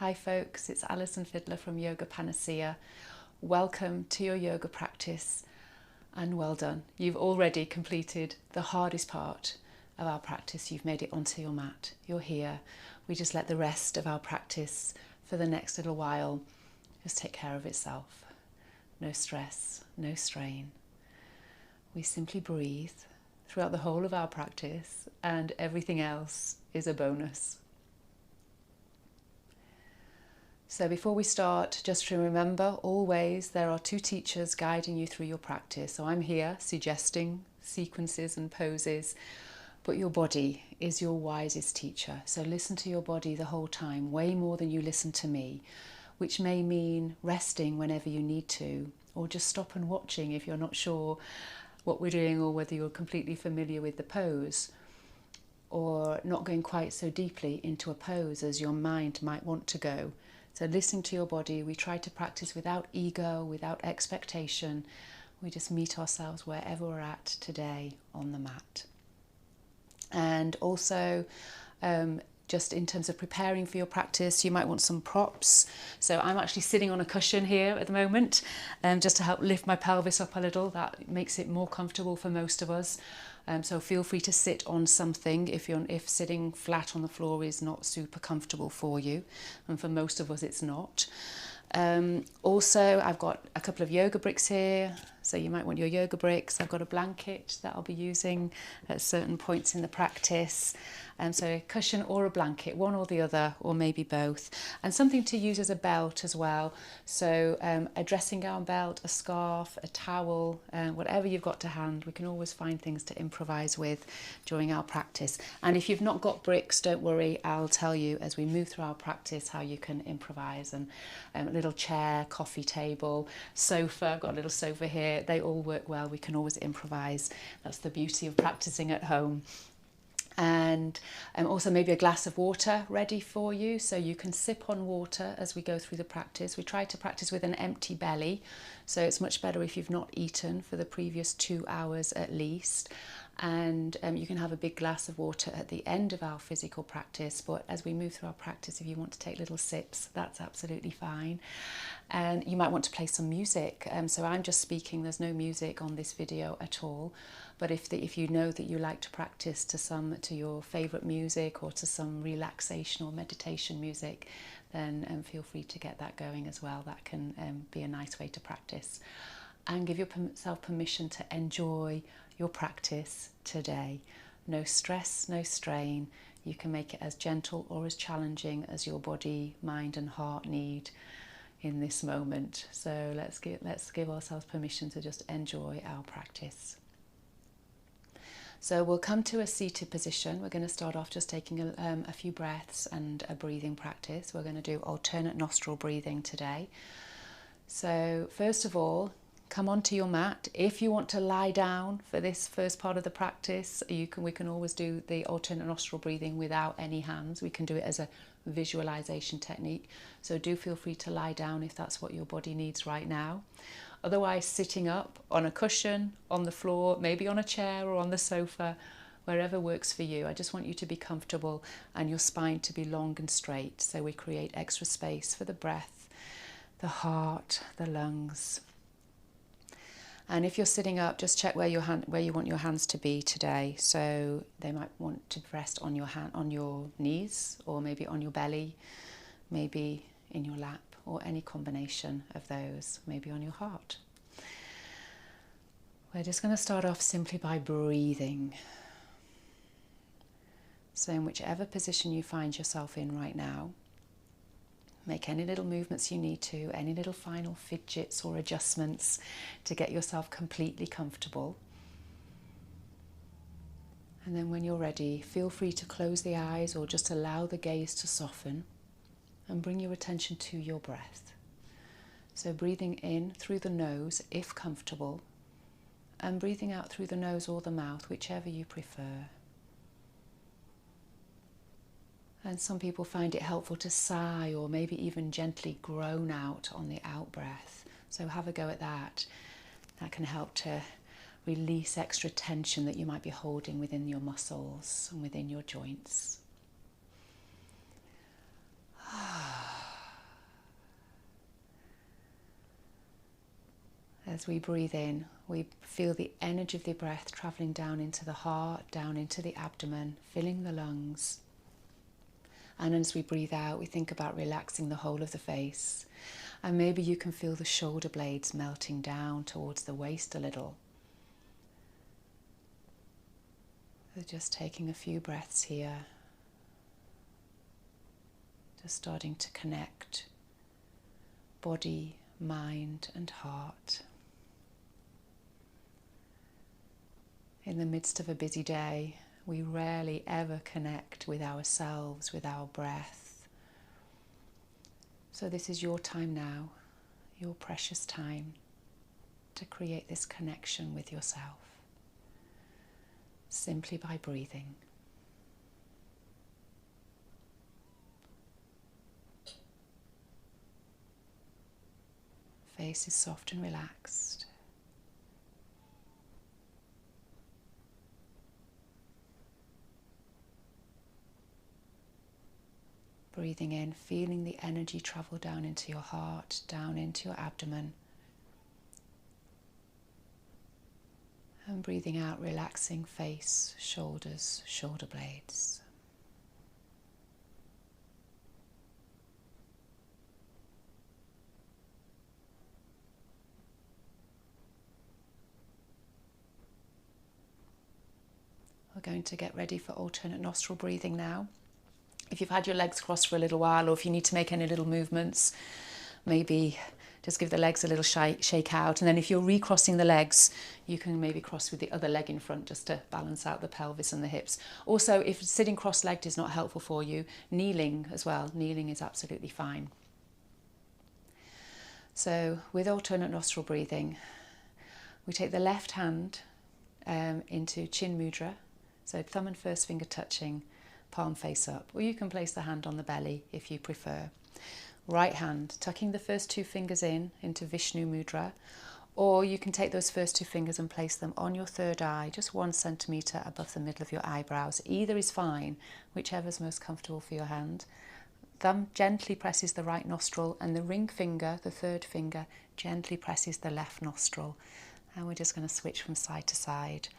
Hi folks, it's Alison Fiddler from Yoga Panacea. Welcome to your yoga practice and well done. You've already completed the hardest part of our practice. You've made it onto your mat. You're here. We just let the rest of our practice for the next little while just take care of itself. No stress, no strain. We simply breathe throughout the whole of our practice and everything else is a bonus. So before we start, just to remember, always there are two teachers guiding you through your practice. So I'm here suggesting sequences and poses, but your body is your wisest teacher. So listen to your body the whole time, way more than you listen to me, which may mean resting whenever you need to, or just stop and watching if you're not sure what we're doing or whether you're completely familiar with the pose, or not going quite so deeply into a pose as your mind might want to go. So listening to your body, we try to practice without ego, without expectation. We just meet ourselves wherever we're at today on the mat. And also, just in terms of preparing for your practice, you might want some props. So I'm actually sitting on a cushion here at the moment, just to help lift my pelvis up a little. That makes it more comfortable for most of us. So feel free to sit on something if sitting flat on the floor is not super comfortable for you, and for most of us it's not. Also, I've got a couple of yoga bricks here, so you might want your yoga bricks. I've got a blanket that I'll be using at certain points in the practice. So a cushion or a blanket, one or the other, or maybe both. And something to use as a belt as well. So a dressing gown belt, a scarf, a towel, whatever you've got to hand. We can always find things to improvise with during our practice. And if you've not got bricks, don't worry, I'll tell you as we move through our practice how you can improvise. And a little chair, coffee table, sofa, I've got a little sofa here, they all work well. We can always improvise. That's the beauty of practicing at home. And also maybe a glass of water ready for you, so you can sip on water as we go through the practice. We try to practice with an empty belly, so it's much better if you've not eaten for the previous 2 hours at least. And you can have a big glass of water at the end of our physical practice, but as we move through our practice, if you want to take little sips, that's absolutely fine. And you might want to play some music. So I'm just speaking, there's no music on this video at all. But if you know that you like to practice to your favourite music or to some relaxation or meditation music, then feel free to get that going as well. That can be a nice way to practice. And give yourself permission to enjoy your practice today. No stress, no strain. You can make it as gentle or as challenging as your body, mind and heart need in this moment. So let's give ourselves permission to just enjoy our practice. So we'll come to a seated position. We're going to start off just taking a few breaths and a breathing practice. We're going to do alternate nostril breathing today. So first of all, come onto your mat. If you want to lie down for this first part of the practice, we can always do the alternate nostril breathing without any hands. We can do it as a visualization technique. So do feel free to lie down if that's what your body needs right now. Otherwise, sitting up on a cushion, on the floor, maybe on a chair or on the sofa, wherever works for you. I just want you to be comfortable and your spine to be long and straight, so we create extra space for the breath, the heart, the lungs. And if you're sitting up, just check where you want your hands to be today. So they might want to rest on your knees, or maybe on your belly, maybe in your lap, or any combination of those, maybe on your heart. We're just going to start off simply by breathing. So in whichever position you find yourself in right now, make any little movements you need to, any little final fidgets or adjustments to get yourself completely comfortable. And then when you're ready, feel free to close the eyes or just allow the gaze to soften and bring your attention to your breath. So breathing in through the nose, if comfortable, and breathing out through the nose or the mouth, whichever you prefer. And some people find it helpful to sigh or maybe even gently groan out on the out breath. So have a go at that. That can help to release extra tension that you might be holding within your muscles and within your joints. As we breathe in, we feel the energy of the breath travelling down into the heart, down into the abdomen, filling the lungs. And as we breathe out, we think about relaxing the whole of the face. And maybe you can feel the shoulder blades melting down towards the waist a little. So just taking a few breaths here. Just starting to connect body, mind and heart. In the midst of a busy day, we rarely ever connect with ourselves, with our breath. So this is your time now, your precious time, to create this connection with yourself, simply by breathing. Face is soft and relaxed. Breathing in, feeling the energy travel down into your heart, down into your abdomen. And breathing out, relaxing face, shoulders, shoulder blades. We're going to get ready for alternate nostril breathing now. If you've had your legs crossed for a little while, or if you need to make any little movements, maybe just give the legs a little shake out. And then if you're recrossing the legs, you can maybe cross with the other leg in front just to balance out the pelvis and the hips. Also, if sitting cross-legged is not helpful for you, kneeling as well. Kneeling is absolutely fine. So with alternate nostril breathing, we take the left hand into chin mudra. So thumb and first finger touching, palm face up, or you can place the hand on the belly if you prefer. Right hand, tucking the first two fingers into Vishnu mudra, or you can take those first two fingers and place them on your third eye, just 1 centimetre above the middle of your eyebrows. Either is fine, whichever's most comfortable for your hand. Thumb gently presses the right nostril, and the ring finger, the third finger, gently presses the left nostril. And we're just going to switch from side to side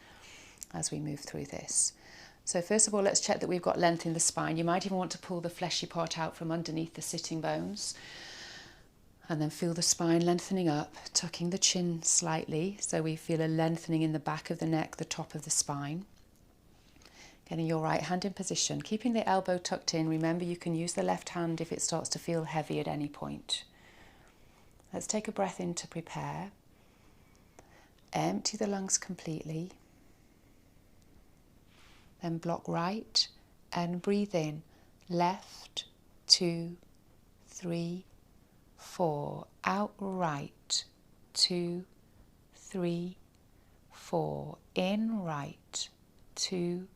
as we move through this. So first of all, let's check that we've got length in the spine. You might even want to pull the fleshy part out from underneath the sitting bones. And then feel the spine lengthening up, tucking the chin slightly, so we feel a lengthening in the back of the neck, the top of the spine. Getting your right hand in position, keeping the elbow tucked in. Remember, you can use the left hand if it starts to feel heavy at any point. Let's take a breath in to prepare. Empty the lungs completely. Then block right and breathe in. Left, 2, 3, 4. Out right, 2, 3, 4. In right, 2,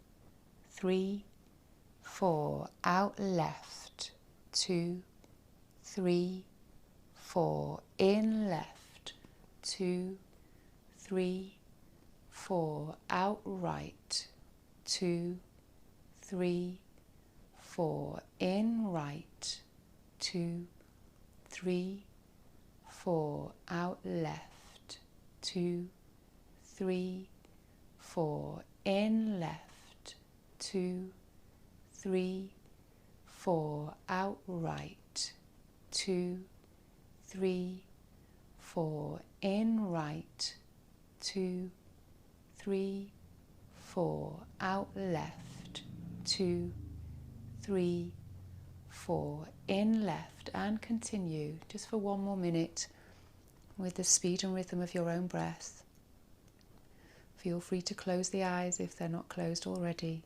3, 4. Out left, 2, 3, 4. In left, 2, 3, 4. Out right, 2, 3, 4. In right, 2, 3, 4. Out left, 2, 3, 4. In left, 2, 3, 4. Out right, 2, 3, 4. In right, 2, 3, 4. Out left, 2, 3, 4. In left, and continue just for 1 more minute with the speed and rhythm of your own breath. Feel free to close the eyes if they're not closed already.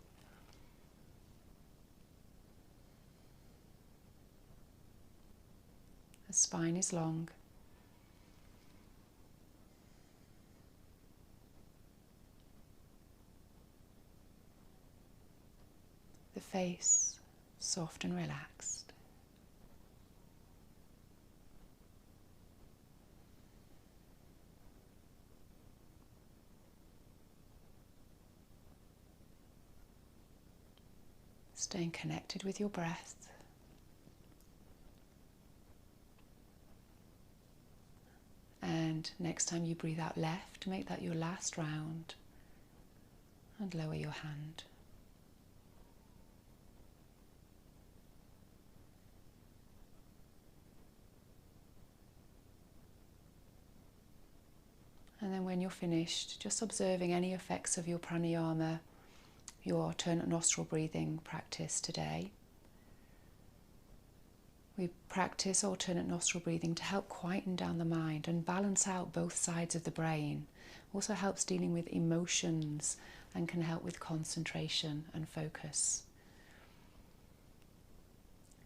The spine is long. The face soft and relaxed. Staying connected with your breath. And And next time you breathe out left, make that your last round and lower your hand. And then when you're finished, just observing any effects of your pranayama, your alternate nostril breathing practice today. We practice alternate nostril breathing to help quieten down the mind and balance out both sides of the brain. Also helps dealing with emotions and can help with concentration and focus.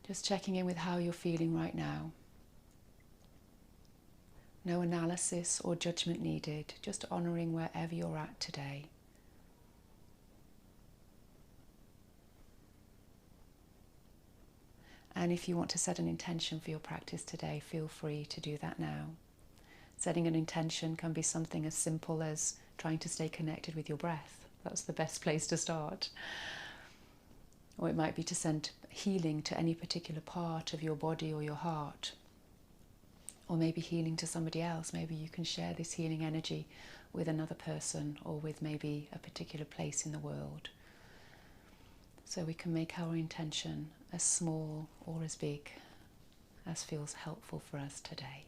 Just checking in with how you're feeling right now. No analysis or judgment needed, just honouring wherever you're at today. And if you want to set an intention for your practice today, feel free to do that now. Setting an intention can be something as simple as trying to stay connected with your breath. That's the best place to start. Or it might be to send healing to any particular part of your body or your heart. Or maybe healing to somebody else. Maybe you can share this healing energy with another person or with maybe a particular place in the world. So we can make our intention as small or as big as feels helpful for us today.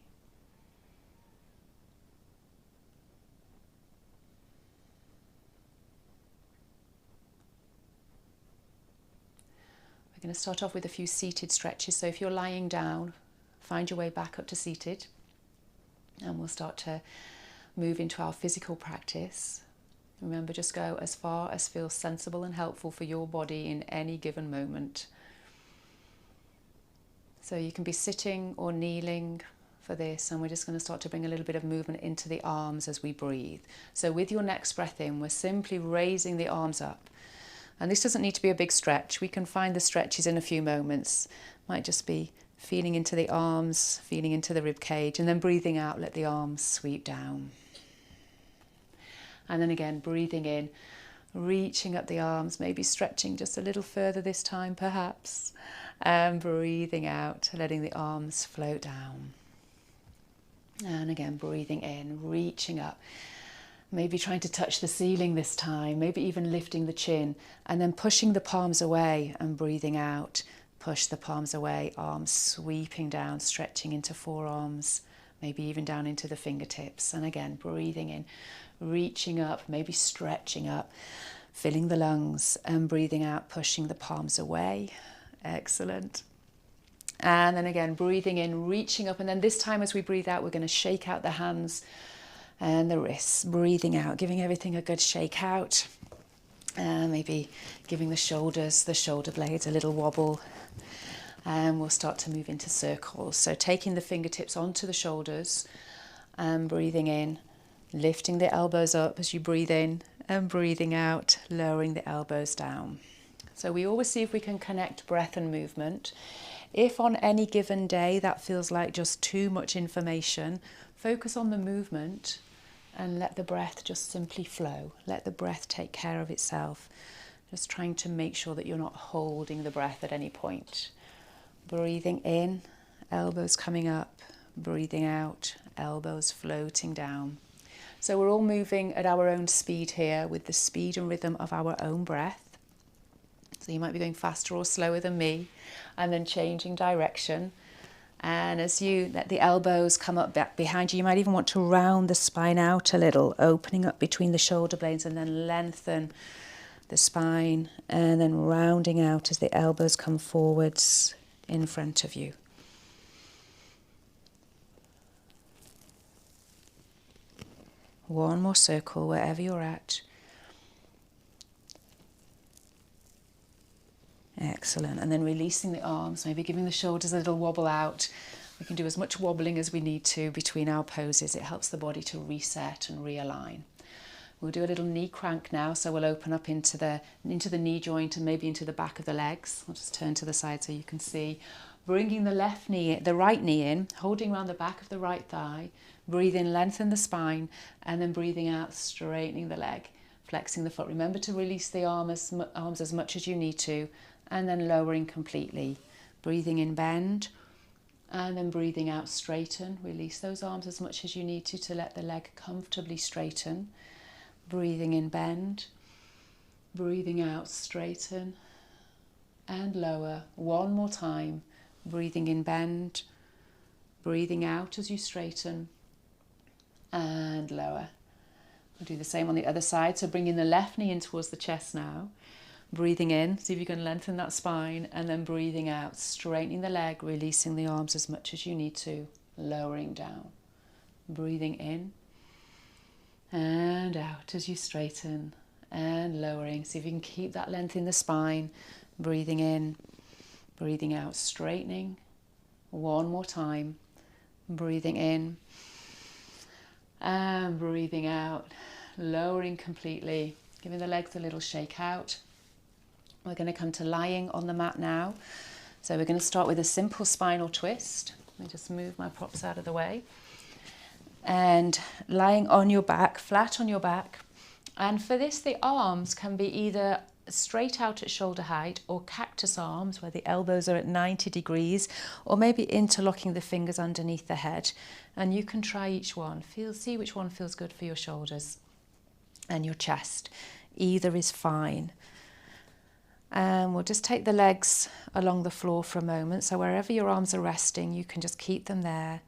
We're going to start off with a few seated stretches. So if you're lying down, find your way back up to seated, and we'll start to move into our physical practice. Remember, just go as far as feels sensible and helpful for your body in any given moment. So you can be sitting or kneeling for this, and we're just going to start to bring a little bit of movement into the arms as we breathe. So with your next breath in, we're simply raising the arms up. And this doesn't need to be a big stretch. We can find the stretches in a few moments. Might just be feeling into the arms, feeling into the rib cage, and then breathing out, let the arms sweep down. And then again, breathing in, reaching up the arms, maybe stretching just a little further this time perhaps, and breathing out, letting the arms float down. And again, breathing in, reaching up, maybe trying to touch the ceiling this time, maybe even lifting the chin, and then pushing the palms away and breathing out. Push the palms away, arms sweeping down, stretching into forearms, maybe even down into the fingertips. And again, breathing in, reaching up, maybe stretching up, filling the lungs, and breathing out, pushing the palms away. Excellent. And then again, breathing in, reaching up. And then this time as we breathe out, we're going to shake out the hands and the wrists. Breathing out, giving everything a good shake out. And maybe giving the shoulders, the shoulder blades a little wobble. And we'll start to move into circles. So taking the fingertips onto the shoulders and breathing in, lifting the elbows up as you breathe in and breathing out, lowering the elbows down. So we always see if we can connect breath and movement. If on any given day that feels like just too much information, focus on the movement and let the breath just simply flow. Let the breath take care of itself. Just trying to make sure that you're not holding the breath at any point. Breathing in, elbows coming up. Breathing out, elbows floating down. So we're all moving at our own speed here with the speed and rhythm of our own breath. So you might be going faster or slower than me, and then changing direction. And as you let the elbows come up back behind you, you might even want to round the spine out a little, opening up between the shoulder blades, and then lengthen the spine, and then rounding out as the elbows come forwards in front of you. One more circle wherever you're at. Excellent. And then releasing the arms, maybe giving the shoulders a little wobble out. We can do as much wobbling as we need to between our poses. It helps the body to reset and realign. We'll do a little knee crank now, so we'll open up into the knee joint and maybe into the back of the legs. I'll just turn to the side so you can see. Bringing the right knee in, holding around the back of the right thigh. Breathe in, lengthen the spine, and then breathing out, straightening the leg, flexing the foot. Remember to release the arms as much as you need to, and then lowering completely. Breathing in, bend, And then breathing out, straighten. Release those arms as much as you need to let the leg comfortably straighten. Breathing in, bend. Breathing out, straighten. And lower. One more time. Breathing in, bend. Breathing out as you straighten. And lower. We'll do the same on the other side. So bringing the left knee in towards the chest now. Breathing in, see if you can lengthen that spine, and then breathing out, straightening the leg, releasing the arms as much as you need to, lowering down. Breathing in and out as you straighten and lowering. See if you can keep that length in the spine. Breathing in, breathing out, straightening. One more time. Breathing in and breathing out, lowering completely, giving the legs a little shake out. We're going to come to lying on the mat now. So we're going to start with a simple spinal twist. Let me just move my props out of the way. And lying on your back, flat on your back. And for this, the arms can be either straight out at shoulder height or cactus arms, where the elbows are at 90 degrees, or maybe interlocking the fingers underneath the head. And you can try each one. See which one feels good for your shoulders and your chest. Either is fine. And we'll just take the legs along the floor for a moment. So wherever your arms are resting, you can just keep them there.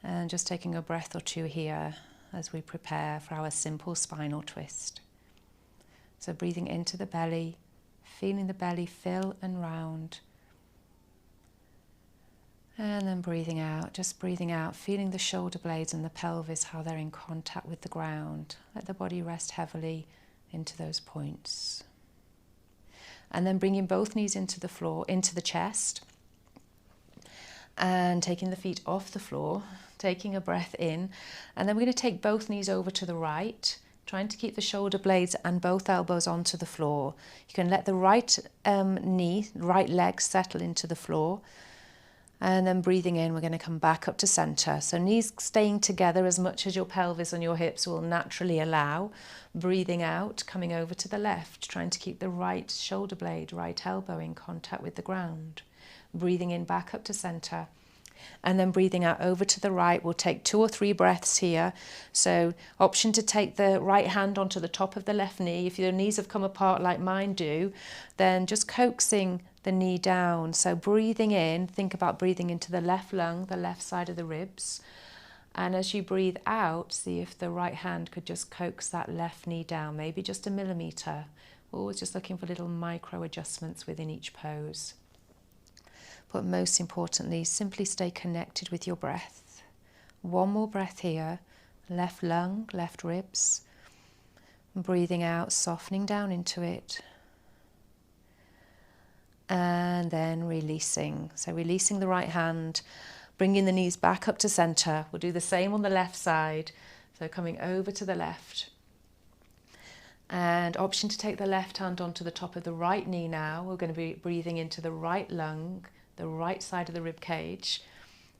And just taking a breath or two here as we prepare for our simple spinal twist. So breathing into the belly, feeling the belly fill and round. And then breathing out, just breathing out, feeling the shoulder blades and the pelvis, how they're in contact with the ground. Let the body rest heavily into those points. And then bringing both knees into the floor, into the chest. And taking the feet off the floor, taking a breath in. And then we're going to take both knees over to the right, trying to keep the shoulder blades and both elbows onto the floor. You can let the right right leg settle into the floor. And then breathing in, we're going to come back up to center. So knees staying together as much as your pelvis and your hips will naturally allow. Breathing out, coming over to the left, trying to keep the right shoulder blade, right elbow in contact with the ground. Breathing in back up to center. And then breathing out over to the right. We'll take 2 or 3 breaths here. So option to take the right hand onto the top of the left knee. If your knees have come apart like mine do, then just coaxing the knee down. So breathing in, think about breathing into the left lung, the left side of the ribs. And as you breathe out, see if the right hand could just coax that left knee down, maybe just 1 millimeter. Always just looking for little micro adjustments within each pose. But most importantly, simply stay connected with your breath. One more breath here, left lung, left ribs. Breathing out, softening down into it. And then releasing. So releasing the right hand, bringing the knees back up to center. We'll do the same on the left side. So coming over to the left. And option to take the left hand onto the top of the right knee now. We're going to be breathing into the right lung, the right side of the rib cage.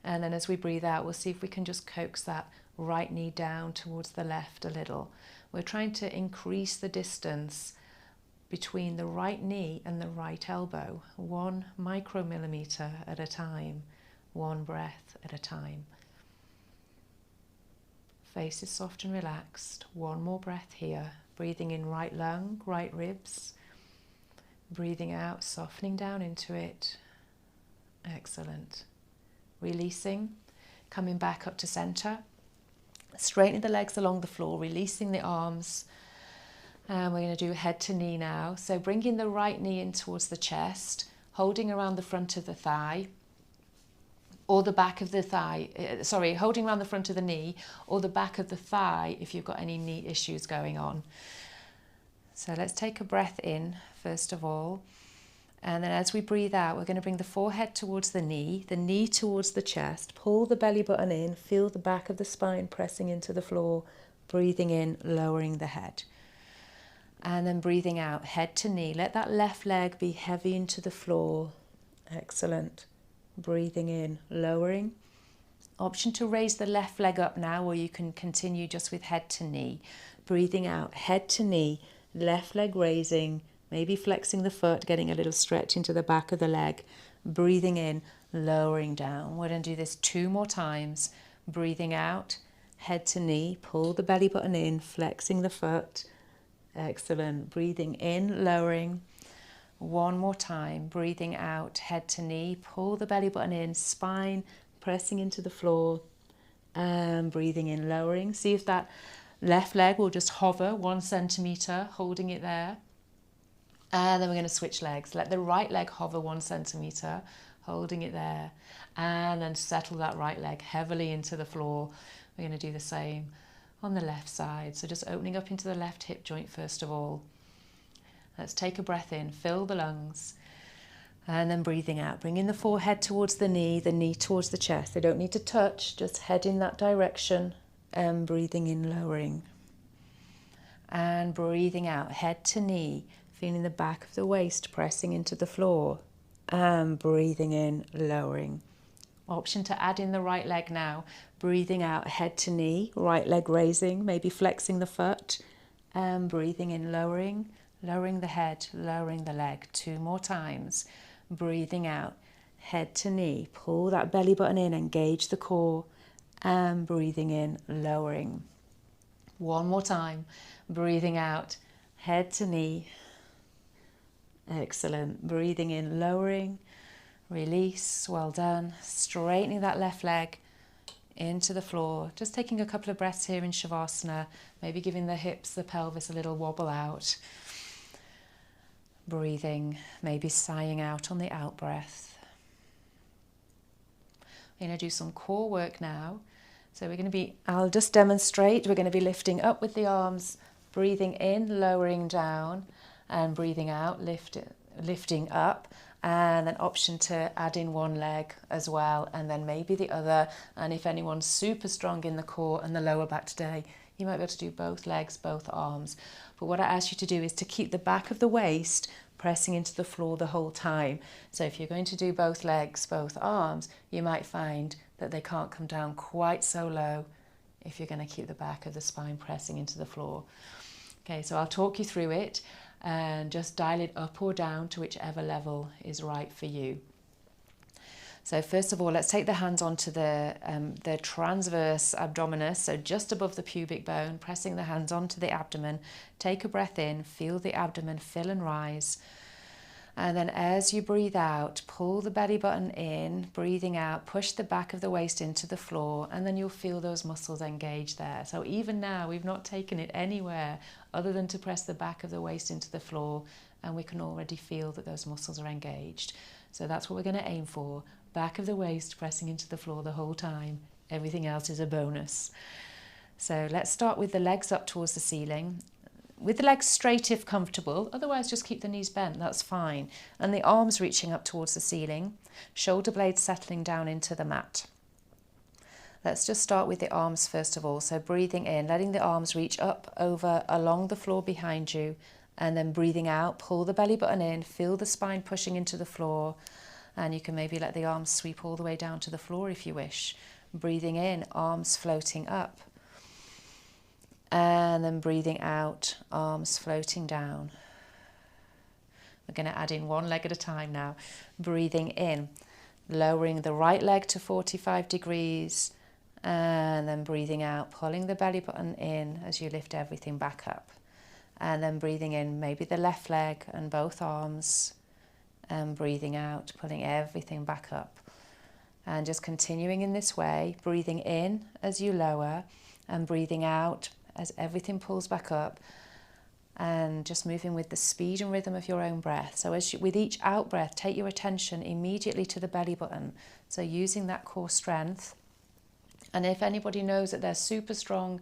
And then as we breathe out, we'll see if we can just coax that right knee down towards the left a little. We're trying to increase the distance between the right knee and the right elbow, 1 micromillimeter at a time, 1 breath at a time. Face is soft and relaxed. 1 more breath here. Breathing in right lung, right ribs. Breathing out, softening down into it. Excellent. Releasing, coming back up to center. Straightening the legs along the floor, releasing the arms. And we're going to do head to knee now. So bringing the right knee in towards the chest, holding around the front of the thigh. Or the back of the thigh, holding around the front of the knee or the back of the thigh if you've got any knee issues going on. So let's take a breath in first of all. And then as we breathe out, we're going to bring the forehead towards the knee towards the chest, pull the belly button in, feel the back of the spine pressing into the floor, breathing in, lowering the head. And then breathing out, head to knee. Let that left leg be heavy into the floor. Excellent. Breathing in, lowering. Option to raise the left leg up now, or you can continue just with head to knee. Breathing out, head to knee, left leg raising, maybe flexing the foot, getting a little stretch into the back of the leg. Breathing in, lowering down. We're going to do this 2 more times. Breathing out, head to knee, pull the belly button in, flexing the foot. Excellent. Breathing in, lowering. 1 more time. Breathing out, head to knee, pull the belly button in, spine pressing into the floor, and breathing in, lowering. See if that left leg will just hover 1 centimetre, holding it there. And then we're going to switch legs. Let the right leg hover 1 centimetre, holding it there. And then settle that right leg heavily into the floor. We're going to do the same on the left side. So just opening up into the left hip joint first of all. Let's take a breath in, fill the lungs. And then breathing out, bringing the forehead towards the knee towards the chest. They don't need to touch, just head in that direction. And breathing in, lowering. And breathing out, head to knee, feeling the back of the waist pressing into the floor. And breathing in, lowering. Option to add in the right leg now. Breathing out, head to knee, right leg raising, maybe flexing the foot. And breathing in, lowering, lowering the head, lowering the leg. 2 more times. Breathing out, head to knee, pull that belly button in, engage the core. And breathing in, lowering. 1 more time. Breathing out, head to knee. Excellent. Breathing in, lowering. Release. Well done. Straightening that left leg into the floor. Just taking a couple of breaths here in Shavasana. Maybe giving the hips, the pelvis a little wobble out. Breathing. Maybe sighing out on the out breath. We're going to do some core work now. So we're going to be, I'll just demonstrate. We're going to be lifting up with the arms. Breathing in, lowering down. And breathing out, lifting up, and an option to add in 1 leg as well, and then maybe the other. And if anyone's super strong in the core and the lower back today, you might be able to do both legs, both arms. But what I ask you to do is to keep the back of the waist pressing into the floor the whole time. So if you're going to do both legs, both arms, you might find that they can't come down quite so low if you're going to keep the back of the spine pressing into the floor. Okay, so I'll talk you through it. And just dial it up or down to whichever level is right for you. So first of all, let's take the hands onto the transverse abdominis, so just above the pubic bone, pressing the hands onto the abdomen. Take a breath in, feel the abdomen fill and rise. And then as you breathe out, pull the belly button in, breathing out, push the back of the waist into the floor, and then you'll feel those muscles engage there. So even now, we've not taken it anywhere other than to press the back of the waist into the floor, and we can already feel that those muscles are engaged. So that's what we're going to aim for. Back of the waist pressing into the floor the whole time. Everything else is a bonus. So let's start with the legs up towards the ceiling. With the legs straight if comfortable, otherwise just keep the knees bent, that's fine. And the arms reaching up towards the ceiling, shoulder blades settling down into the mat. Let's just start with the arms first of all. So breathing in, letting the arms reach up over along the floor behind you, and then breathing out, pull the belly button in, feel the spine pushing into the floor, and you can maybe let the arms sweep all the way down to the floor if you wish. Breathing in, arms floating up. And then breathing out, arms floating down. We're going to add in 1 leg at a time now. Breathing in, lowering the right leg to 45 degrees. And then breathing out, pulling the belly button in as you lift everything back up. And then breathing in, maybe the left leg and both arms. And breathing out, pulling everything back up. And just continuing in this way, breathing in as you lower and breathing out as everything pulls back up, and just moving with the speed and rhythm of your own breath. So with each out breath, take your attention immediately to the belly button. So using that core strength. And if anybody knows that they're super strong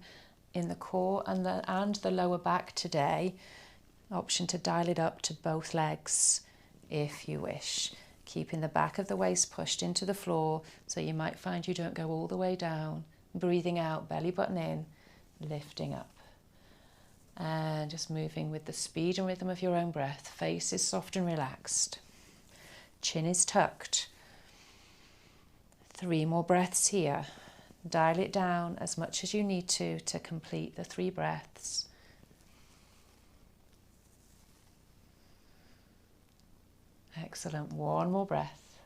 in the core and the lower back today, option to dial it up to both legs if you wish. Keeping the back of the waist pushed into the floor, so you might find you don't go all the way down. Breathing out, belly button in, lifting up. And just moving with the speed and rhythm of your own breath. Face is soft and relaxed. Chin is tucked. 3 more breaths here. Dial it down as much as you need to complete the 3 breaths. Excellent. 1 more breath.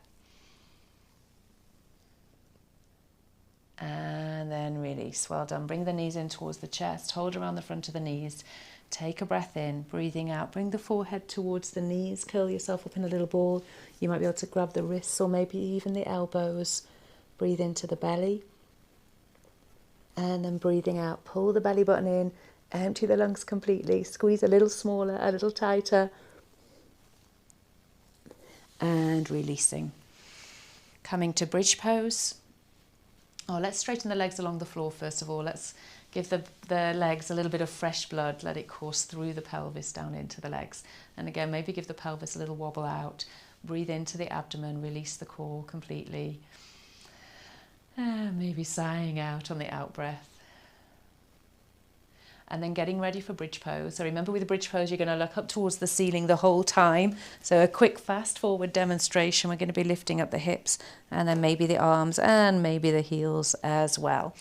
And then release. Well done. Bring the knees in towards the chest. Hold around the front of the knees. Take a breath in, breathing out. Bring the forehead towards the knees. Curl yourself up in a little ball. You might be able to grab the wrists or maybe even the elbows. Breathe into the belly. And then breathing out. Pull the belly button in. Empty the lungs completely. Squeeze a little smaller, a little tighter. And releasing. Coming to bridge pose. Oh, let's straighten the legs along the floor first of all. Let's give the legs a little bit of fresh blood. Let it course through the pelvis down into the legs. And again, maybe give the pelvis a little wobble out. Breathe into the abdomen. Release the core completely. Maybe sighing out on the out breath. And then getting ready for bridge pose. So remember with the bridge pose, you're going to look up towards the ceiling the whole time. So a quick fast forward demonstration. We're going to be lifting up the hips and then maybe the arms and maybe the heels as well.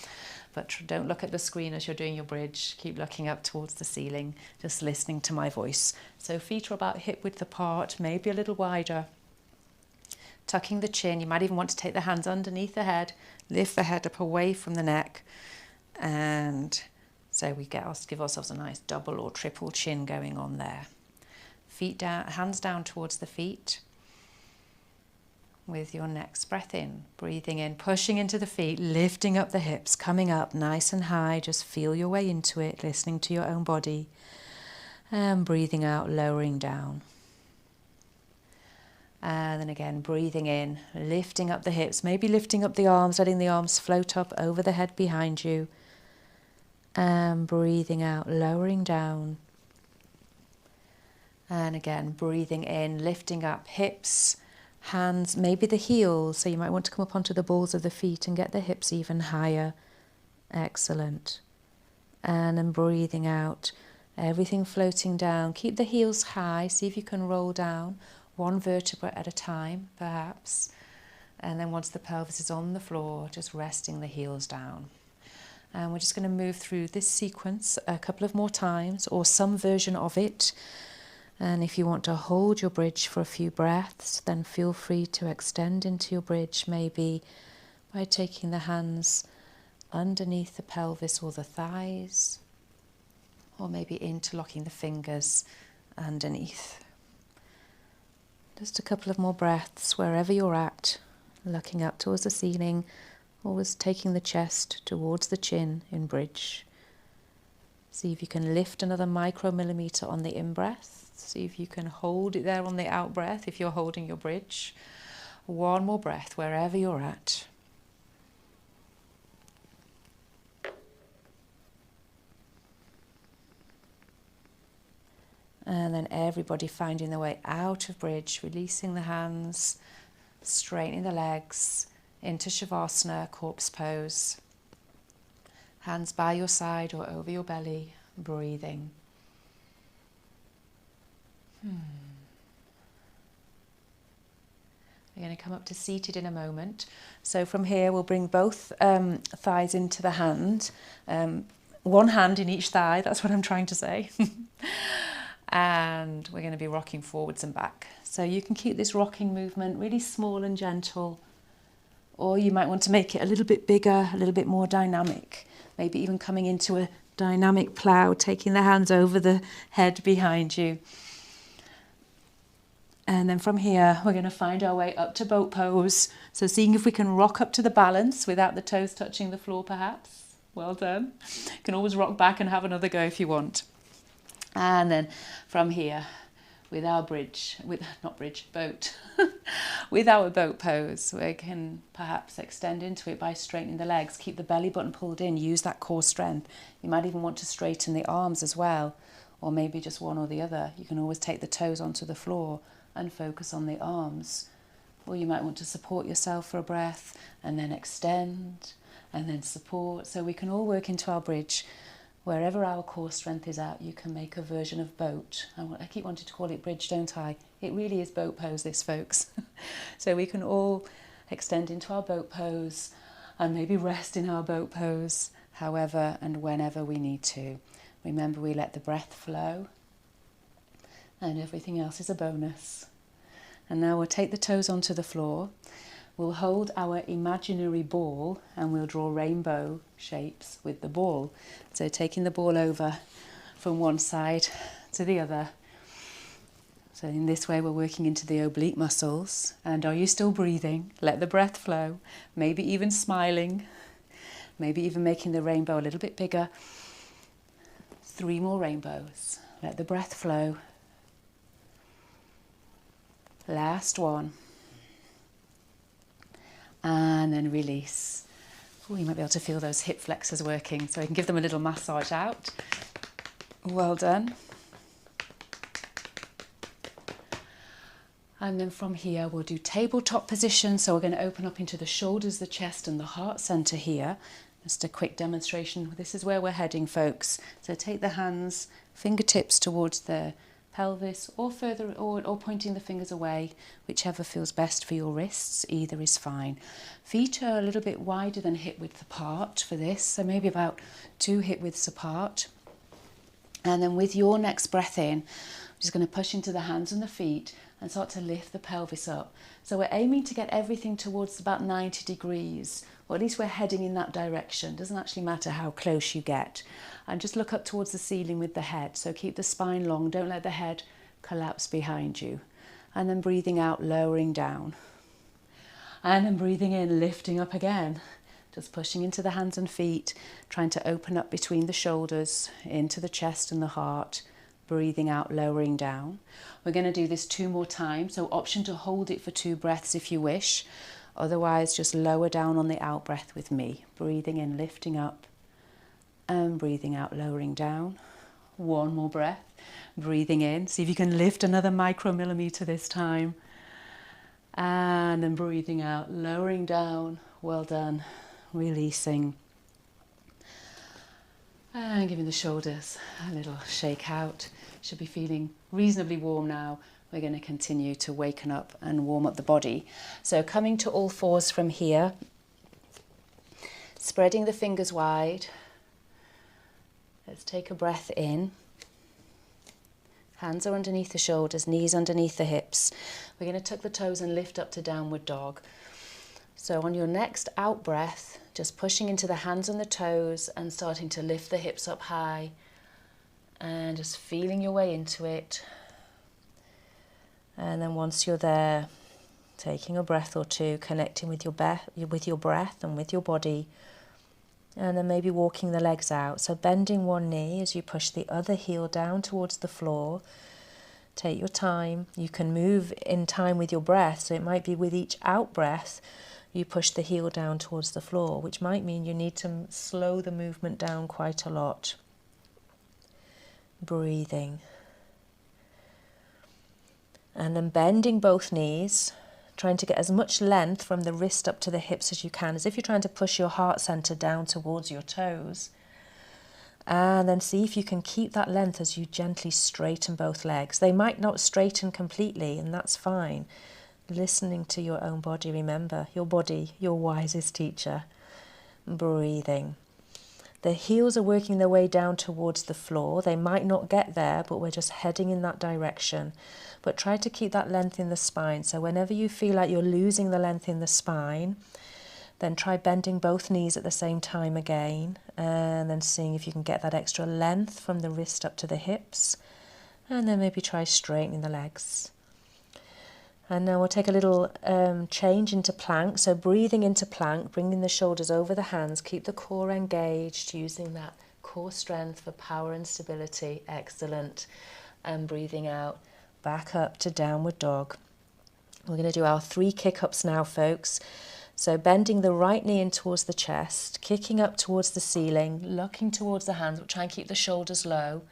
But don't look at the screen as you're doing your bridge. Keep looking up towards the ceiling, just listening to my voice. So feet are about hip width apart, maybe a little wider. Tucking the chin. You might even want to take the hands underneath the head. Lift the head up away from the neck. And so we give ourselves a nice double or triple chin going on there. Feet down, hands down towards the feet. With your next breath in, breathing in, pushing into the feet, lifting up the hips, coming up nice and high. Just feel your way into it, listening to your own body. And breathing out, lowering down. And then again, breathing in, lifting up the hips, maybe lifting up the arms, letting the arms float up over the head behind you. And breathing out, lowering down. And again, breathing in, lifting up hips, hands, maybe the heels. So you might want to come up onto the balls of the feet and get the hips even higher. Excellent. And then breathing out, everything floating down. Keep the heels high. See if you can roll down one vertebra at a time, perhaps. And then once the pelvis is on the floor, just resting the heels down. And we're just going to move through this sequence a couple of more times, or some version of it. And if you want to hold your bridge for a few breaths, then feel free to extend into your bridge, maybe by taking the hands underneath the pelvis or the thighs, or maybe interlocking the fingers underneath. Just a couple of more breaths wherever you're at, looking up towards the ceiling, always taking the chest towards the chin in bridge. See if you can lift another micromillimeter on the in-breath. See if you can hold it there on the out-breath if you're holding your bridge. One more breath wherever you're at. And then everybody finding their way out of bridge, releasing the hands, straightening the legs, into Shavasana, corpse pose. Hands by your side or over your belly, breathing. We're going to come up to seated in a moment. So from here we'll bring both thighs into the hand. One hand in each thigh, that's what I'm trying to say. And we're going to be rocking forwards and back. So you can keep this rocking movement really small and gentle. Or you might want to make it a little bit bigger, a little bit more dynamic. Maybe even coming into a dynamic plow, taking the hands over the head behind you. And then from here, we're going to find our way up to boat pose. So seeing if we can rock up to the balance without the toes touching the floor, perhaps. Well done. You can always rock back and have another go if you want. And then from here, with our boat, with our boat pose, we can perhaps extend into it by straightening the legs, keep the belly button pulled in, use that core strength. You might even want to straighten the arms as well, or maybe just one or the other. You can always take the toes onto the floor and focus on the arms. Or you might want to support yourself for a breath and then extend and then support. So we can all work into our bridge. Wherever our core strength is at, you can make a version of boat. I keep wanting to call it bridge, don't I? It really is boat pose, this, folks. So we can all extend into our boat pose and maybe rest in our boat pose, however and whenever we need to. Remember, we let the breath flow and everything else is a bonus. And now we'll take the toes onto the floor. we'll hold our imaginary ball and we'll draw rainbow shapes with the ball. So taking the ball over from one side to the other. So in this way we're working into the oblique muscles. And are you still breathing? Let the breath flow. Maybe even smiling. Maybe even making the rainbow a little bit bigger. 3 more rainbows. Let the breath flow. Last one. And then release. Oh, you might be able to feel those hip flexors working, so I can give them a little massage out. Well done. And then from here we'll do tabletop position. So we're going to open up into the shoulders, the chest and the heart center here. Just a quick demonstration. This is where we're heading, folks. So take the hands, fingertips towards the pelvis or further, or pointing the fingers away, whichever feels best for your wrists. Either is fine. Feet are a little bit wider than hip width apart for this, so maybe about 2 hip widths apart. And then with your next breath in, I'm just going to push into the hands and the feet and start to lift the pelvis up. So we're aiming to get everything towards about 90 degrees, or at least we're heading in that direction. Doesn't actually matter how close you get. And just look up towards the ceiling with the head. So keep the spine long, don't let the head collapse behind you. And then breathing out, lowering down. And then breathing in, lifting up again. Just pushing into the hands and feet, trying to open up between the shoulders, into the chest and the heart. Breathing out, lowering down. We're going to do this 2 more times, so option to hold it for 2 breaths if you wish. Otherwise, just lower down on the out breath with me. Breathing in, lifting up, and breathing out, lowering down. 1 more breath. Breathing in, see if you can lift another micromillimeter this time. And then breathing out, lowering down. Well done. Releasing. And giving the shoulders a little shake out. Should be feeling reasonably warm now. We're going to continue to waken up and warm up the body. So coming to all fours from here. Spreading the fingers wide. Let's take a breath in. Hands are underneath the shoulders, knees underneath the hips. We're going to tuck the toes and lift up to downward dog. So on your next out breath, just pushing into the hands and the toes and starting to lift the hips up high and just feeling your way into it. And then once you're there, taking a breath or 2, connecting with your breath and with your body. And then maybe walking the legs out. So bending one knee as you push the other heel down towards the floor. Take your time. You can move in time with your breath. So it might be with each out breath, you push the heel down towards the floor, which might mean you need to slow the movement down quite a lot. Breathing. And then bending both knees, trying to get as much length from the wrist up to the hips as you can, as if you're trying to push your heart center down towards your toes. And then see if you can keep that length as you gently straighten both legs. They might not straighten completely, and that's fine. Listening to your own body, remember, your body, your wisest teacher. Breathing. The heels are working their way down towards the floor. They might not get there, but we're just heading in that direction. But try to keep that length in the spine. So whenever you feel like you're losing the length in the spine, then try bending both knees at the same time again. And then seeing if you can get that extra length from the wrist up to the hips. And then maybe try straightening the legs. And now we'll take a little change into plank. So breathing into plank, bringing the shoulders over the hands. Keep the core engaged, using that core strength for power and stability. Excellent. And breathing out, back up to downward dog. We're going to do our 3 kick-ups now, folks. So bending the right knee in towards the chest, kicking up towards the ceiling, looking towards the hands. We'll try and keep the shoulders low.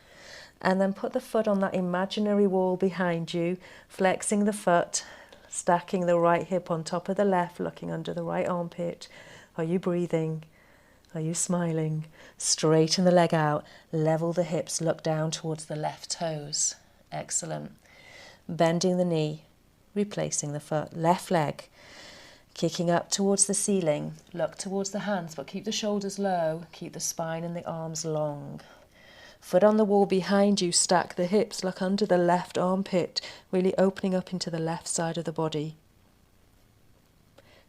And then put the foot on that imaginary wall behind you, flexing the foot, stacking the right hip on top of the left, looking under the right armpit. Are you breathing? Are you smiling? Straighten the leg out, level the hips, look down towards the left toes. Excellent. Bending the knee, replacing the foot, left leg, kicking up towards the ceiling, look towards the hands, but keep the shoulders low, keep the spine and the arms long. Foot on the wall behind you, stack the hips, look under the left armpit, really opening up into the left side of the body.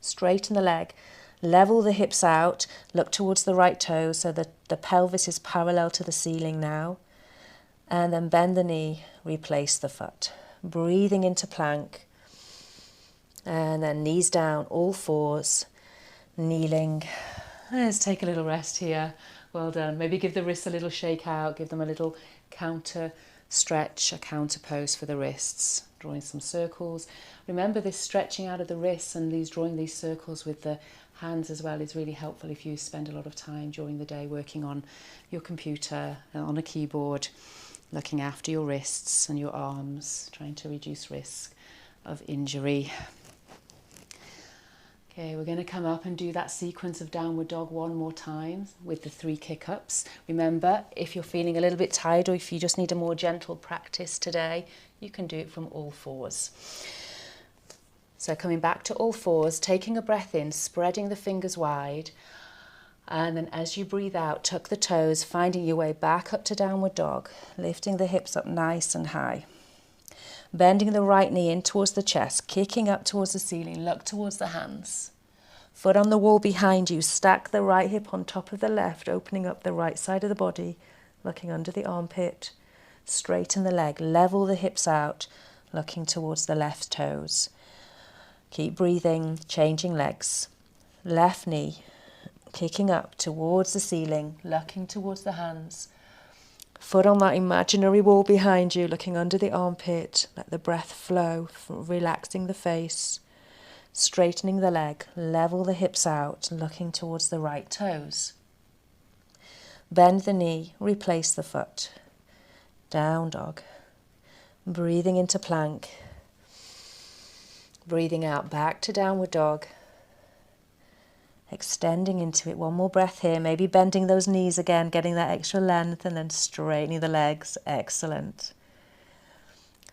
Straighten the leg, level the hips out, look towards the right toes so that the pelvis is parallel to the ceiling now. And then bend the knee, replace the foot. Breathing into plank. And then knees down, all fours, kneeling. Let's take a little rest here. Well done. Maybe give the wrists a little shake out, give them a little counter stretch, a counter pose for the wrists. Drawing some circles. Remember, this stretching out of the wrists and drawing these circles with the hands as well is really helpful if you spend a lot of time during the day working on your computer, on a keyboard, looking after your wrists and your arms, trying to reduce risk of injury. Okay, we're going to come up and do that sequence of downward dog one more time with the 3 kick-ups. Remember, if you're feeling a little bit tired or if you just need a more gentle practice today, you can do it from all fours. So coming back to all fours, taking a breath in, spreading the fingers wide, and then as you breathe out, tuck the toes, finding your way back up to downward dog, lifting the hips up nice and high. Bending the right knee in towards the chest, kicking up towards the ceiling, look towards the hands. Foot on the wall behind you, stack the right hip on top of the left, opening up the right side of the body, looking under the armpit. Straighten the leg, level the hips out, looking towards the left toes. Keep breathing, changing legs. Left knee, kicking up towards the ceiling, looking towards the hands. Foot on that imaginary wall behind you, looking under the armpit. Let the breath flow, relaxing the face. Straightening the leg, level the hips out, looking towards the right toes. Bend the knee, replace the foot. Down dog. Breathing into plank. Breathing out back to downward dog. Extending into it. One more breath here. Maybe bending those knees again, getting that extra length, and then straightening the legs. Excellent.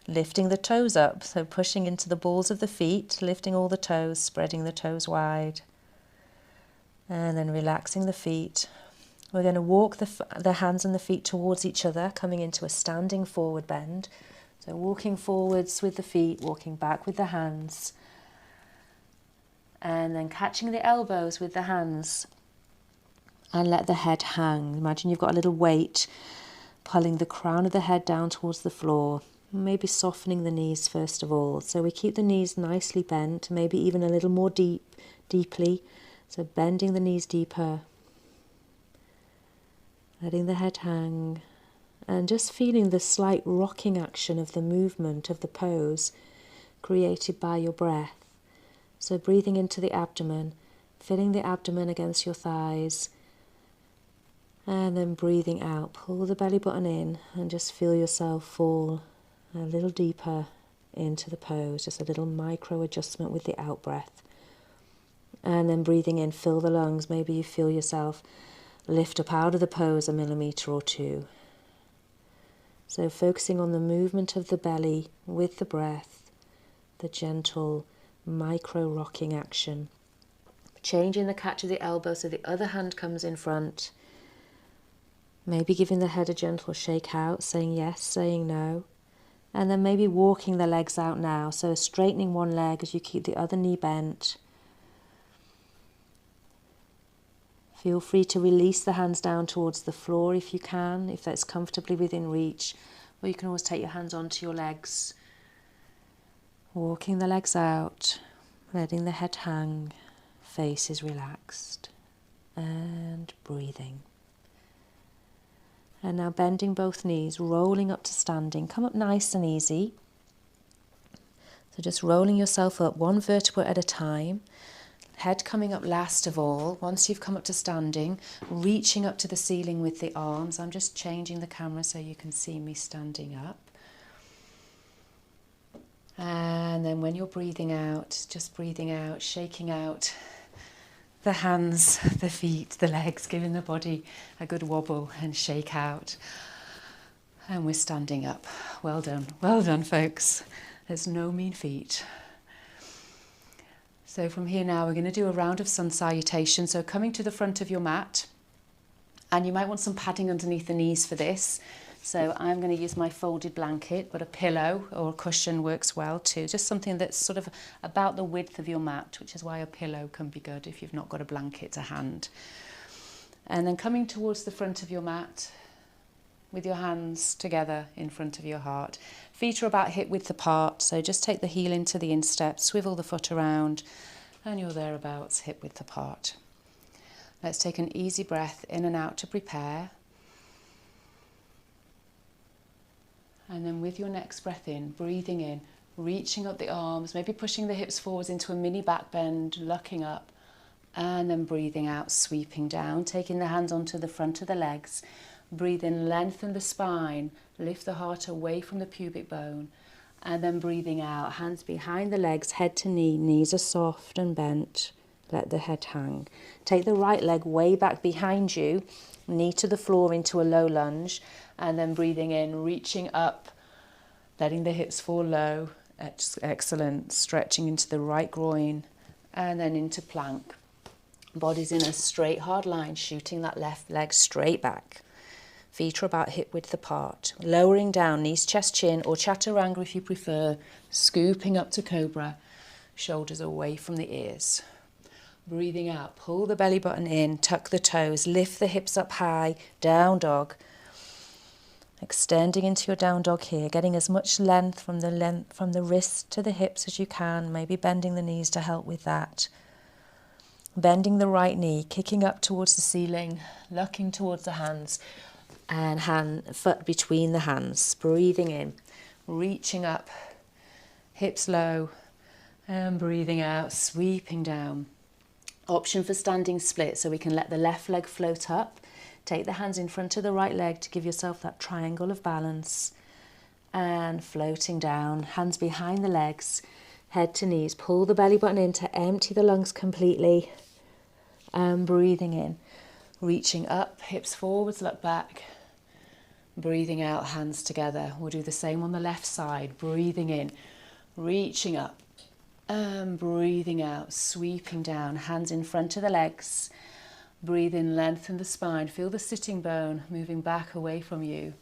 Lifting the toes up, so pushing into the balls of the feet, lifting all the toes, spreading the toes wide. And then relaxing the feet. We're going to walk the hands and the feet towards each other, coming into a standing forward bend. So walking forwards with the feet, walking back with the hands. And then catching the elbows with the hands and let the head hang. Imagine you've got a little weight pulling the crown of the head down towards the floor. Maybe softening the knees first of all. So we keep the knees nicely bent, maybe even a little more deeply. So bending the knees deeper. Letting the head hang. And just feeling the slight rocking action of the movement of the pose created by your breath. So breathing into the abdomen, filling the abdomen against your thighs, and then breathing out. Pull the belly button in and just feel yourself fall a little deeper into the pose, just a little micro adjustment with the out breath. And then breathing in, fill the lungs. Maybe you feel yourself lift up out of the pose a millimeter or 2. So focusing on the movement of the belly with the breath, the gentle micro rocking action. Changing the catch of the elbow so the other hand comes in front. Maybe giving the head a gentle shake out, saying yes, saying no. And then maybe walking the legs out now. So straightening one leg as you keep the other knee bent. Feel free to release the hands down towards the floor if you can, if that's comfortably within reach. Or you can always take your hands onto your legs. Walking the legs out, letting the head hang, face is relaxed, and breathing. And now bending both knees, rolling up to standing. Come up nice and easy. So just rolling yourself up one vertebra at a time. Head coming up last of all. Once you've come up to standing, reaching up to the ceiling with the arms. I'm just changing the camera so you can see me standing up. And then when you're breathing out, just breathing out, shaking out the hands, the feet, the legs, giving the body a good wobble and shake out. And we're standing up. Well done, folks. There's no mean feat. So from here now, we're going to do a round of sun salutation. So coming to the front of your mat, and you might want some padding underneath the knees for this. So I'm going to use my folded blanket, but a pillow or a cushion works well too. Just something that's sort of about the width of your mat, which is why a pillow can be good if you've not got a blanket to hand. And then coming towards the front of your mat with your hands together in front of your heart. Feet are about hip width apart, so just take the heel into the instep, swivel the foot around, and you're thereabouts hip width apart. Let's take an easy breath in and out to prepare. And then with your next breath in, breathing in, reaching up the arms, maybe pushing the hips forwards into a mini back bend, looking up, and then breathing out, sweeping down, taking the hands onto the front of the legs. Breathe in, lengthen the spine, lift the heart away from the pubic bone, and then breathing out, hands behind the legs, head to knee, knees are soft and bent, let the head hang. Take the right leg way back behind you, knee to the floor into a low lunge, and then breathing in, reaching up, letting the hips fall low. Excellent. Stretching into the right groin and then into plank. Body's in a straight hard line, shooting that left leg straight back. Feet are about hip width apart. Lowering down, knees, chest, chin, or chaturanga if you prefer. Scooping up to Cobra. Shoulders away from the ears. Breathing out, pull the belly button in, tuck the toes, lift the hips up high, down dog. Extending into your down dog here, getting as much length from the wrist to the hips as you can, maybe bending the knees to help with that. Bending the right knee, kicking up towards the ceiling, looking towards the hands, and foot between the hands. Breathing in, reaching up, hips low, and breathing out, sweeping down. Option for standing split, so we can let the left leg float up. Take the hands in front of the right leg to give yourself that triangle of balance. And floating down, hands behind the legs, head to knees. Pull the belly button in to empty the lungs completely. And breathing in, reaching up, hips forwards, look back. Breathing out, hands together. We'll do the same on the left side. Breathing in, reaching up. And breathing out, sweeping down, hands in front of the legs. Breathe in, lengthen the spine, feel the sitting bone moving back away from you.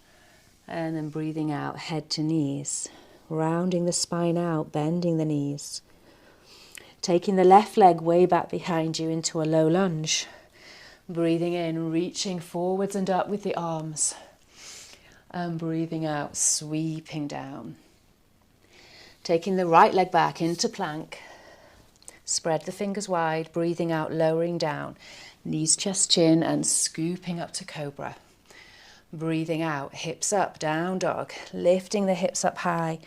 And then breathing out, head to knees. Rounding the spine out, bending the knees. Taking the left leg way back behind you into a low lunge. Breathing in, reaching forwards and up with the arms. And breathing out, sweeping down. Taking the right leg back into plank. Spread the fingers wide, breathing out, lowering down. Knees, chest, chin, and scooping up to Cobra. Breathing out, hips up, down dog. Lifting the hips up high.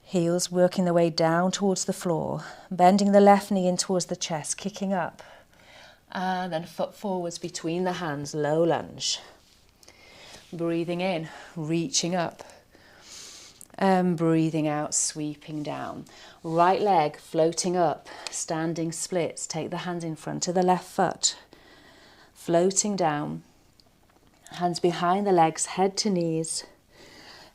Heels working their way down towards the floor. Bending the left knee in towards the chest, kicking up. And then foot forwards between the hands, low lunge. Breathing in, reaching up. And breathing out, sweeping down. Right leg floating up, standing splits. Take the hands in front of the left foot. Floating down. Hands behind the legs, head to knees.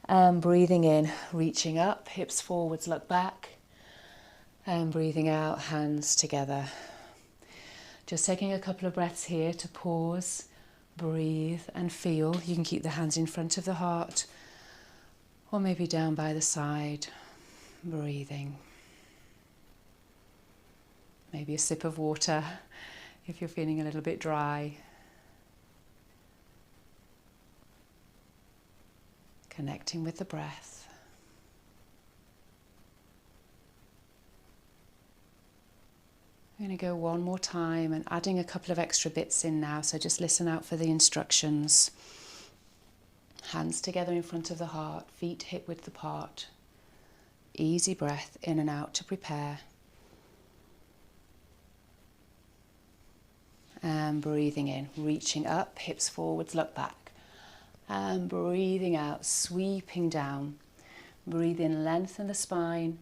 And breathing in, reaching up, hips forwards, look back. And breathing out, hands together. Just taking a couple of breaths here to pause, breathe and feel. You can keep the hands in front of the heart. Or maybe down by the side, breathing. Maybe a sip of water if you're feeling a little bit dry. Connecting with the breath. I'm going to go one more time and adding a couple of extra bits in now, so just listen out for the instructions. Hands together in front of the heart, feet hip width apart. Easy breath in and out to prepare. And breathing in, reaching up, hips forwards, look back. And breathing out, sweeping down. Breathe in, lengthen the spine.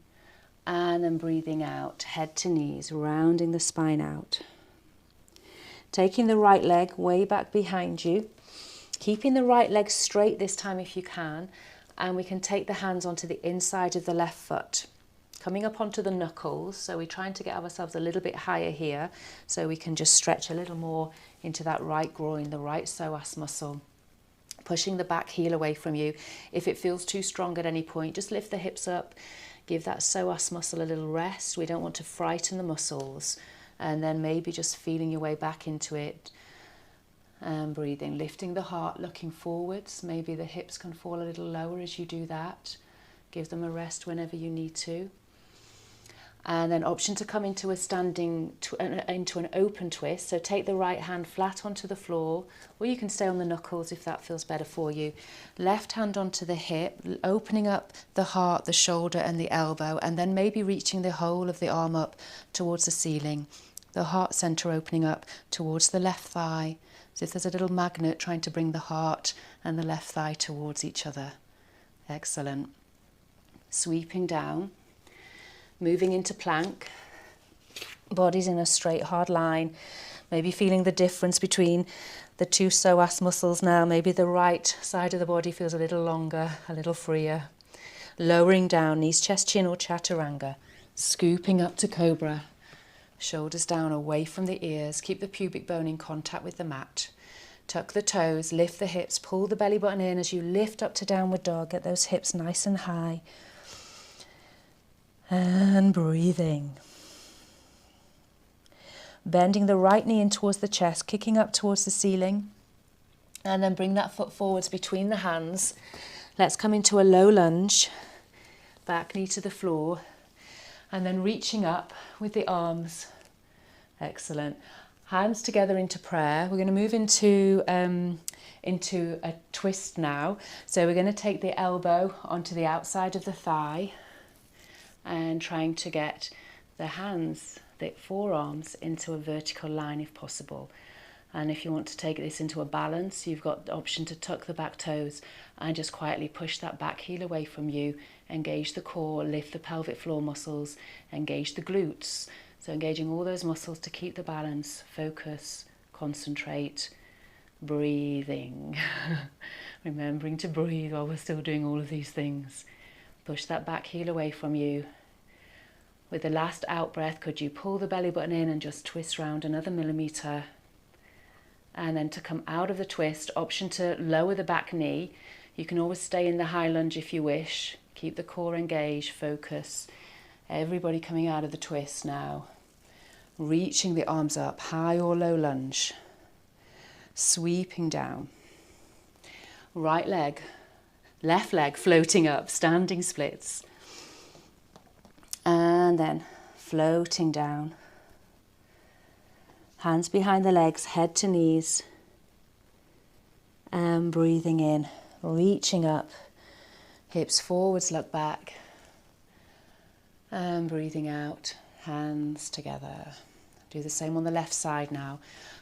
And then breathing out, head to knees, rounding the spine out. Taking the right leg way back behind you. Keeping the right leg straight this time if you can, and we can take the hands onto the inside of the left foot. Coming up onto the knuckles, so we're trying to get ourselves a little bit higher here, so we can just stretch a little more into that right groin, the right psoas muscle. pushing the back heel away from you. If it feels too strong at any point, just lift the hips up, give that psoas muscle a little rest. We don't want to frighten the muscles. And then maybe just feeling your way back into it. And breathing, lifting the heart, looking forwards. Maybe the hips can fall a little lower as you do that. Give them a rest whenever you need to. And then option to come into a into an open twist. So take the right hand flat onto the floor, or you can stay on the knuckles if that feels better for you. Left hand onto the hip, opening up the heart, the shoulder and the elbow, and then maybe reaching the whole of the arm up towards the ceiling. The heart center opening up towards the left thigh. So if there's a little magnet trying to bring the heart and the left thigh towards each other. Excellent. Sweeping down, moving into plank. Body's in a straight, hard line. Maybe feeling the difference between the two psoas muscles now. Maybe the right side of the body feels a little longer, a little freer. Lowering down, knees, chest, chin or chaturanga. Scooping up to Cobra. Shoulders down away from the ears. Keep the pubic bone in contact with the mat. Tuck the toes, lift the hips, pull the belly button in as you lift up to downward dog. Get those hips nice and high. And breathing. Bending the right knee in towards the chest, kicking up towards the ceiling. And then bring that foot forwards between the hands. Let's come into a low lunge. Back knee to the floor. And then reaching up with the arms. Excellent. Hands together into prayer. We're going to move into a twist now. So we're going to take the elbow onto the outside of the thigh and trying to get the hands, the forearms, into a vertical line if possible. And if you want to take this into a balance, you've got the option to tuck the back toes and just quietly push that back heel away from you. Engage the core, lift the pelvic floor muscles, engage the glutes. So engaging all those muscles to keep the balance, focus, concentrate, breathing. Remembering to breathe while we're still doing all of these things. Push that back heel away from you. With the last out breath, could you pull the belly button in and just twist round another millimetre? And then to come out of the twist, option to lower the back knee. You can always stay in the high lunge if you wish. Keep the core engaged, focus. Everybody coming out of the twist now. Reaching the arms up, high or low lunge. Sweeping down. Right leg, left leg floating up, standing splits. And then floating down. Hands behind the legs, head to knees. And breathing in, reaching up. Hips forwards, look back. And breathing out, hands together. Do the same on the left side now.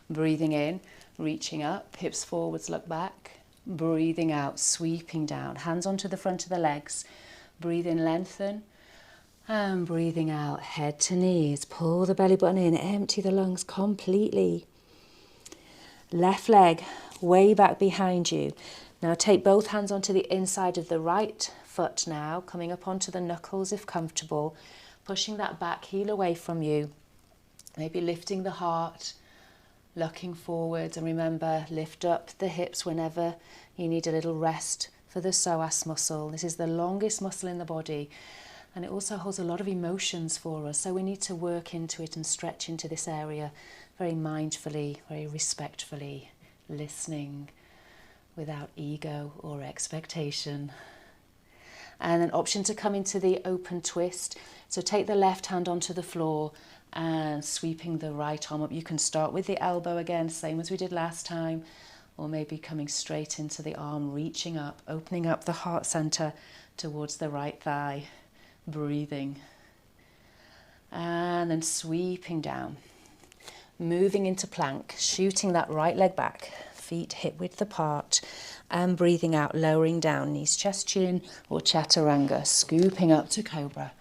Breathing in, reaching up, hips forwards, look back. Breathing out, sweeping down, hands onto the front of the legs. Breathe in, lengthen. And breathing out, head to knees. Pull the belly button in, empty the lungs completely. Left leg way back behind you. Now take both hands onto the inside of the right foot now, coming up onto the knuckles if comfortable, pushing that back heel away from you, maybe lifting the heart, looking forwards, and remember, lift up the hips whenever you need a little rest for the psoas muscle. This is the longest muscle in the body, and it also holds a lot of emotions for us, so we need to work into it and stretch into this area very mindfully, very respectfully, listening without ego or expectation. And an option to come into the open twist. So take the left hand onto the floor and sweeping the right arm up. You can start with the elbow again, same as we did last time, or maybe coming straight into the arm, reaching up, opening up the heart center towards the right thigh, breathing. And then sweeping down, moving into plank, shooting that right leg back, feet hip width apart, and breathing out, lowering down, knees, chest, chin, or chaturanga, scooping up to Cobra.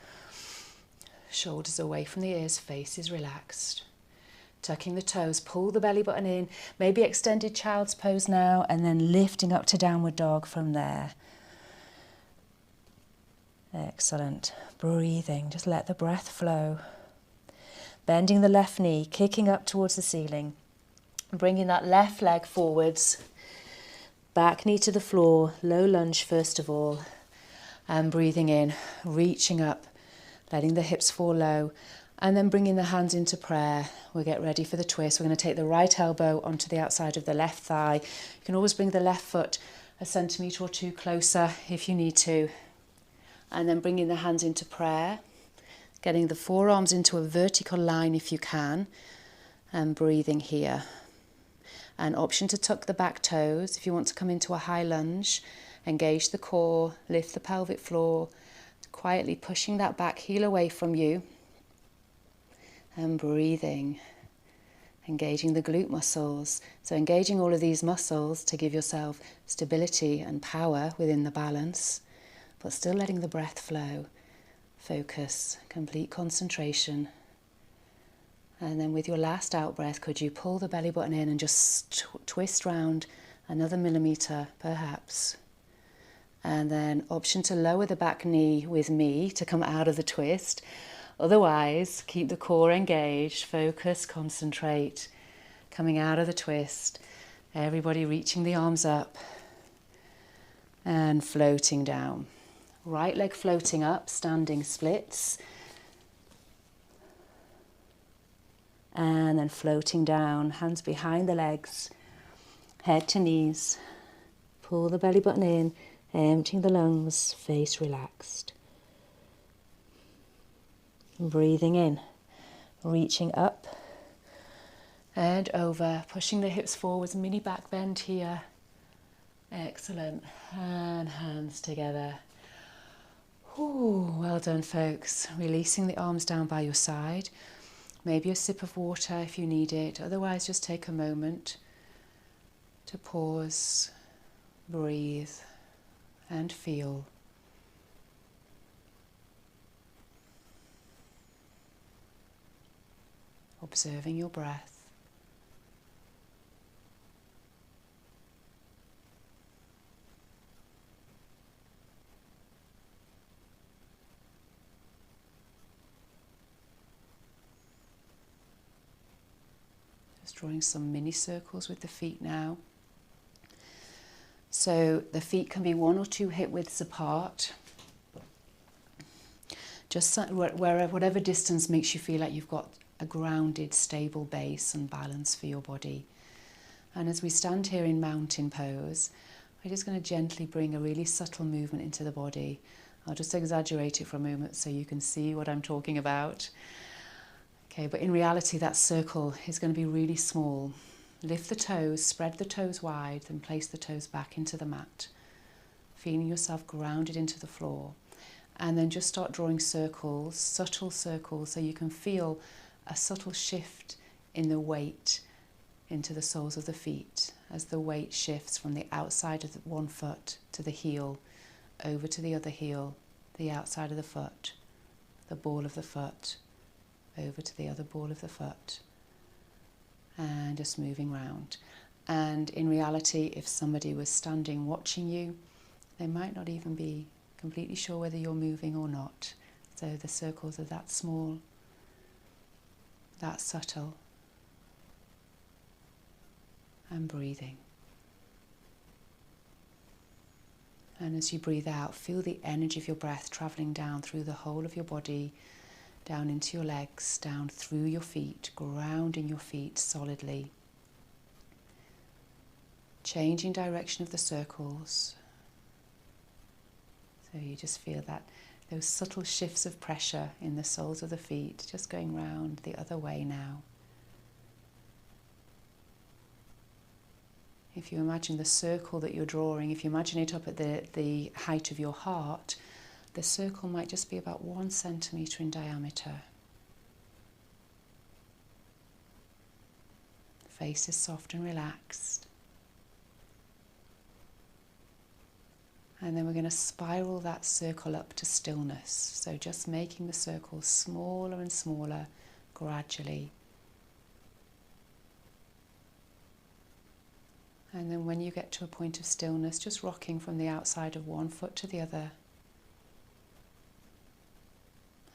Shoulders away from the ears, face is relaxed. Tucking the toes, pull the belly button in, maybe extended child's pose now, and then lifting up to downward dog from there. Excellent. Breathing, just let the breath flow. Bending the left knee, kicking up towards the ceiling. Bringing that left leg forwards. Back knee to the floor, low lunge first of all. And breathing in, reaching up, letting the hips fall low. And then bringing the hands into prayer. We'll get ready for the twist. We're going to take the right elbow onto the outside of the left thigh. You can always bring the left foot a centimetre or two closer if you need to. And then bringing the hands into prayer. Getting the forearms into a vertical line if you can. And breathing here. An option to tuck the back toes if you want to come into a high lunge. Engage the core, lift the pelvic floor. Quietly pushing that back heel away from you. And breathing, engaging the glute muscles. So engaging all of these muscles to give yourself stability and power within the balance, but still letting the breath flow. Focus, complete concentration. And then with your last out breath, could you pull the belly button in and just twist round another millimetre perhaps. And then option to lower the back knee with me to come out of the twist. Otherwise, keep the core engaged, focus, concentrate, coming out of the twist. Everybody reaching the arms up and floating down. Right leg floating up, standing splits. And then floating down, hands behind the legs, head to knees. Pull the belly button in, emptying the lungs, face relaxed. Breathing in, reaching up and over, pushing the hips forwards, mini back bend here. Excellent. And hands together. Ooh, well done, folks. Releasing the arms down by your side. Maybe a sip of water if you need it. Otherwise, just take a moment to pause, breathe, and feel. Observing your breath. Just drawing some mini circles with the feet now. So the feet can be 1 or 2 hip widths apart. Just whatever distance makes you feel like you've got a grounded, stable base and balance for your body. And as we stand here in mountain pose, we're just going to gently bring a really subtle movement into the body. I'll just exaggerate it for a moment so you can see what I'm talking about. Okay, but in reality that circle is going to be really small. Lift the toes, spread the toes wide, then place the toes back into the mat. Feeling yourself grounded into the floor. And then just start drawing circles, subtle circles, so you can feel a subtle shift in the weight into the soles of the feet as the weight shifts from the outside of the one foot to the heel, over to the other heel, the outside of the foot, the ball of the foot, over to the other ball of the foot, and just moving round. And in reality, if somebody was standing watching you, they might not even be completely sure whether you're moving or not. So the circles are that small, that subtle. And breathing. And as you breathe out, feel the energy of your breath travelling down through the whole of your body, down into your legs, down through your feet, grounding your feet solidly. Changing direction of the circles. So you just feel that those subtle shifts of pressure in the soles of the feet, just going round the other way now. If you imagine the circle that you're drawing, if you imagine it up at the height of your heart, the circle might just be about 1 centimetre in diameter. The face is soft and relaxed. And then we're going to spiral that circle up to stillness. So just making the circle smaller and smaller gradually. And then when you get to a point of stillness, just rocking from the outside of one foot to the other.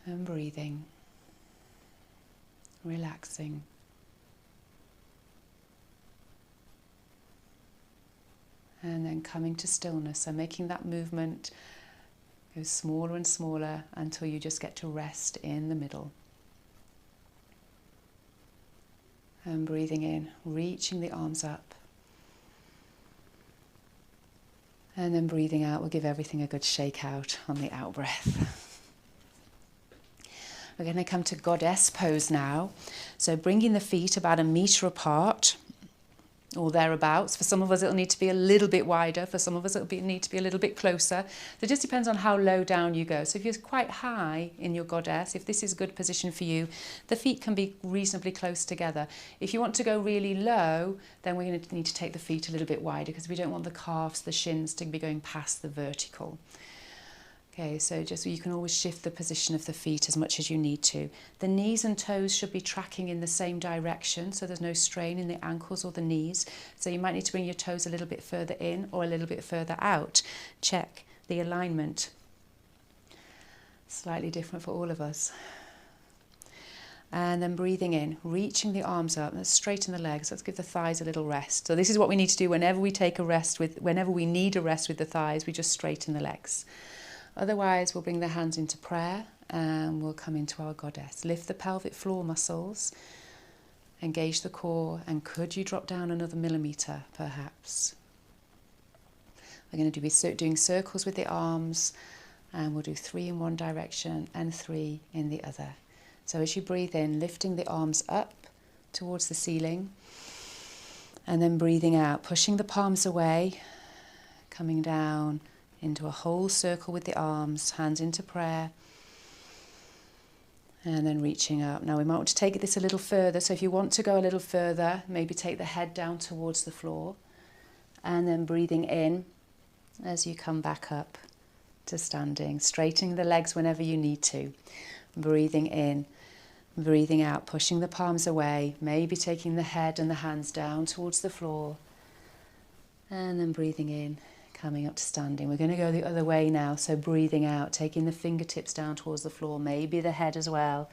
And breathing. Relaxing. and then coming to stillness. So making that movement go smaller and smaller until you just get to rest in the middle. And breathing in, reaching the arms up. And then breathing out, we'll give everything a good shake out on the out breath. We're going to come to goddess pose now. So bringing the feet about 1 meter apart or thereabouts. For some of us it'll need to be a little bit wider, for some of us it'll need to be a little bit closer. So it just depends on how low down you go. So if you're quite high in your goddess, if this is a good position for you, the feet can be reasonably close together. If you want to go really low, then we're going to need to take the feet a little bit wider because we don't want the calves, the shins to be going past the vertical. Okay, so just you can always shift the position of the feet as much as you need to. The knees and toes should be tracking in the same direction, so there's no strain in the ankles or the knees. So you might need to bring your toes a little bit further in or a little bit further out. Check the alignment. Slightly different for all of us. And then breathing in, reaching the arms up, let's straighten the legs, let's give the thighs a little rest. So this is what we need to do whenever we need a rest with the thighs, we just straighten the legs. Otherwise, we'll bring the hands into prayer and we'll come into our goddess. Lift the pelvic floor muscles, engage the core, and could you drop down another millimetre, perhaps? We're going to be doing circles with the arms, and we'll do 3 in one direction and 3 in the other. So as you breathe in, lifting the arms up towards the ceiling, and then breathing out, pushing the palms away, coming down into a whole circle with the arms, hands into prayer, and then reaching up. Now we might want to take this a little further, so if you want to go a little further, maybe take the head down towards the floor, and then breathing in as you come back up to standing, straightening the legs whenever you need to. Breathing in, breathing out, pushing the palms away, maybe taking the head and the hands down towards the floor, and then breathing in, coming up to standing. We're going to go the other way now, so breathing out, taking the fingertips down towards the floor, maybe the head as well,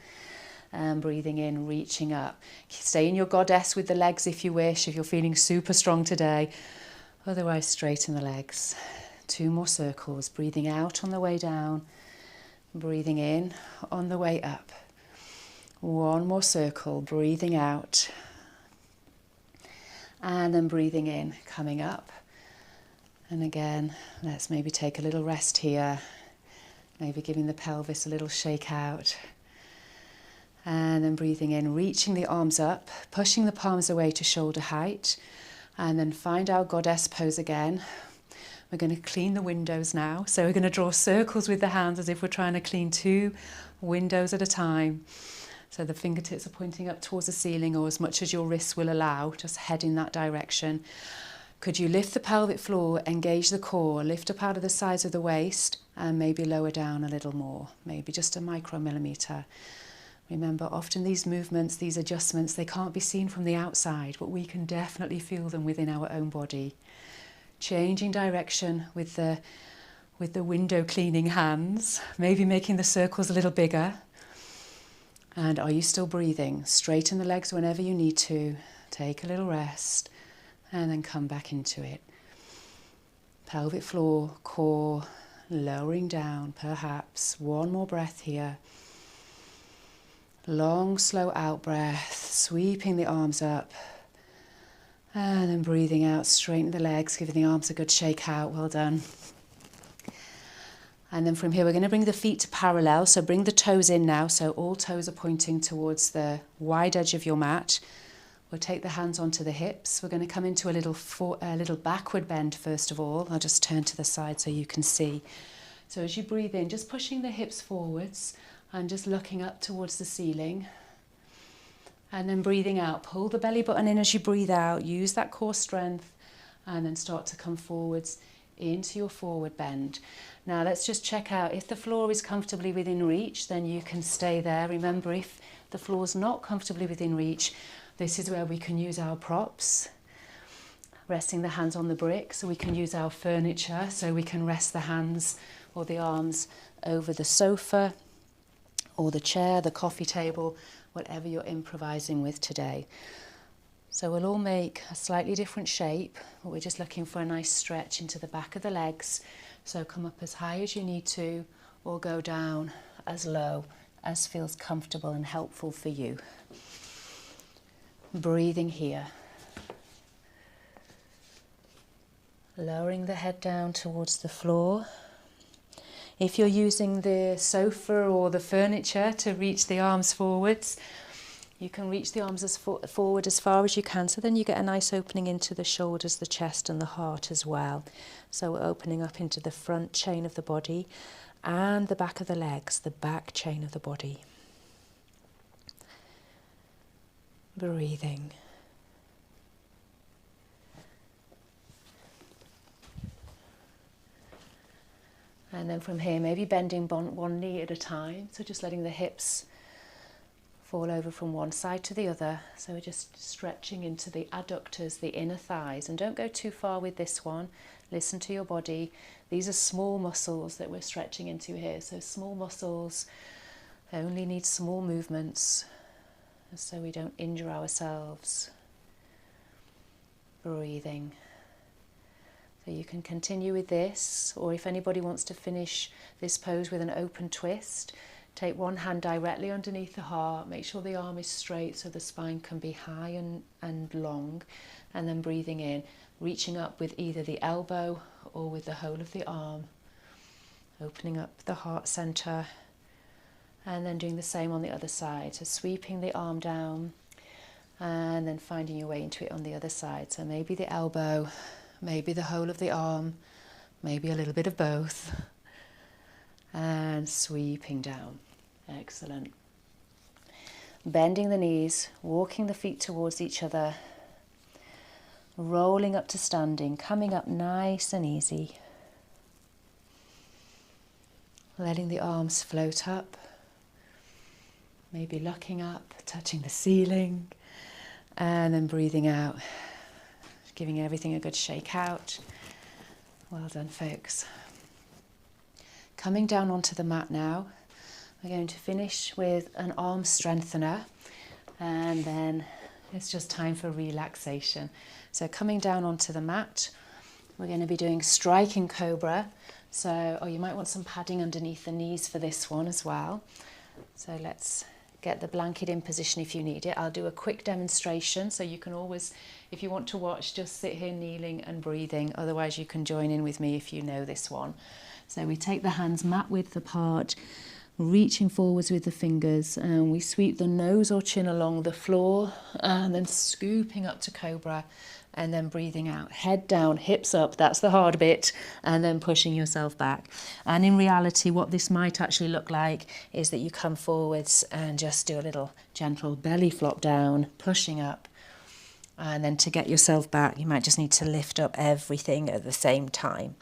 and breathing in, reaching up. Stay in your goddess with the legs if you wish, if you're feeling super strong today. Otherwise, straighten the legs. 2 more circles, breathing out on the way down, breathing in on the way up. 1 more circle, breathing out, and then breathing in, coming up. And again, let's maybe take a little rest here, maybe giving the pelvis a little shake out. And then breathing in, reaching the arms up, pushing the palms away to shoulder height, and then find our goddess pose again. We're going to clean the windows now, so we're going to draw circles with the hands as if we're trying to clean 2 windows at a time. So the fingertips are pointing up towards the ceiling, or as much as your wrists will allow, just head in that direction. Could you lift the pelvic floor, engage the core, lift up out of the sides of the waist, and maybe lower down a little more, maybe just a micromillimetre. Remember, often these movements, these adjustments, they can't be seen from the outside, but we can definitely feel them within our own body. Changing direction with the window cleaning hands, maybe making the circles a little bigger. And are you still breathing? Straighten the legs whenever you need to, take a little rest, and then come back into it. Pelvic floor, core, lowering down, perhaps. 1 more breath here. Long, slow out breath, sweeping the arms up. And then breathing out, straighten the legs, giving the arms a good shake out. Well done. And then from here, we're going to bring the feet to parallel. So bring the toes in now. So all toes are pointing towards the wide edge of your mat. We'll take the hands onto the hips. We're going to come into a little backward bend first of all. I'll just turn to the side so you can see. So as you breathe in, just pushing the hips forwards and just looking up towards the ceiling. And then breathing out, pull the belly button in as you breathe out. Use that core strength and then start to come forwards into your forward bend. Now let's just check out if the floor is comfortably within reach, then you can stay there. Remember, if the floor is not comfortably within reach, this is where we can use our props, resting the hands on the brick, so we can use our furniture, so we can rest the hands or the arms over the sofa or the chair, the coffee table, whatever you're improvising with today. So we'll all make a slightly different shape, but we're just looking for a nice stretch into the back of the legs. So come up as high as you need to, or go down as low as feels comfortable and helpful for you. Breathing here. Lowering the head down towards the floor. If you're using the sofa or the furniture to reach the arms forwards, you can reach the arms as forward as far as you can, so then you get a nice opening into the shoulders, the chest and the heart as well. So we're opening up into the front chain of the body and the back of the legs, the back chain of the body. Breathing. And then from here, maybe bending one knee at a time, so just letting the hips fall over from one side to the other. So we're just stretching into the adductors, the inner thighs, and don't go too far with this one. Listen to your body. These are small muscles that we're stretching into here. So small muscles only need small movements so we don't injure ourselves. Breathing. So you can continue with this, or if anybody wants to finish this pose with an open twist, take one hand directly underneath the heart, make sure the arm is straight so the spine can be high and long, and then breathing in, reaching up with either the elbow or with the whole of the arm, opening up the heart center, and then doing the same on the other side. So sweeping the arm down and then finding your way into it on the other side. So maybe the elbow, maybe the whole of the arm, maybe a little bit of both, and sweeping down. Excellent. Bending the knees, walking the feet towards each other, rolling up to standing, coming up nice and easy. Letting the arms float up, maybe looking up, touching the ceiling, and then breathing out, giving everything a good shake out. Well done, folks. Coming down onto the mat now, we're going to finish with an arm strengthener, and then it's just time for relaxation. So coming down onto the mat, we're going to be doing striking Cobra. So, you might want some padding underneath the knees for this one as well. So let's get the blanket in position if you need it. I'll do a quick demonstration, so you can always, if you want to watch, just sit here kneeling and breathing. Otherwise you can join in with me if you know this one. So we take the hands mat width apart, reaching forwards with the fingers, and we sweep the nose or chin along the floor, and then scooping up to Cobra, and then breathing out. Head down, hips up, that's the hard bit, and then pushing yourself back. And in reality, what this might actually look like is that you come forwards and just do a little gentle belly flop down, pushing up. And then to get yourself back, you might just need to lift up everything at the same time.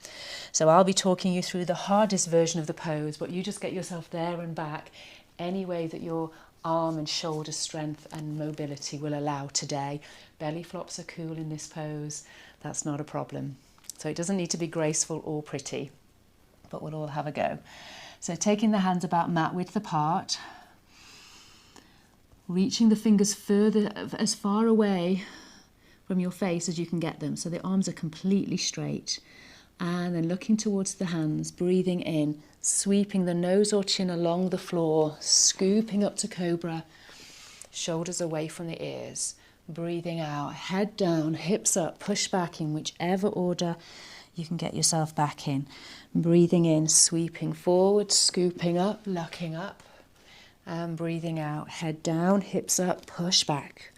So I'll be talking you through the hardest version of the pose, but you just get yourself there and back any way that your arm and shoulder strength and mobility will allow today. Belly flops are cool in this pose. That's not a problem. So it doesn't need to be graceful or pretty, but we'll all have a go. So taking the hands about mat width apart, reaching the fingers further, as far away from your face as you can get them, so the arms are completely straight, and then looking towards the hands, breathing in, sweeping the nose or chin along the floor, scooping up to Cobra, shoulders away from the ears, breathing out, head down, hips up, push back in whichever order you can get yourself back in, breathing in, sweeping forward, scooping up, looking up, and breathing out, head down, hips up, push back.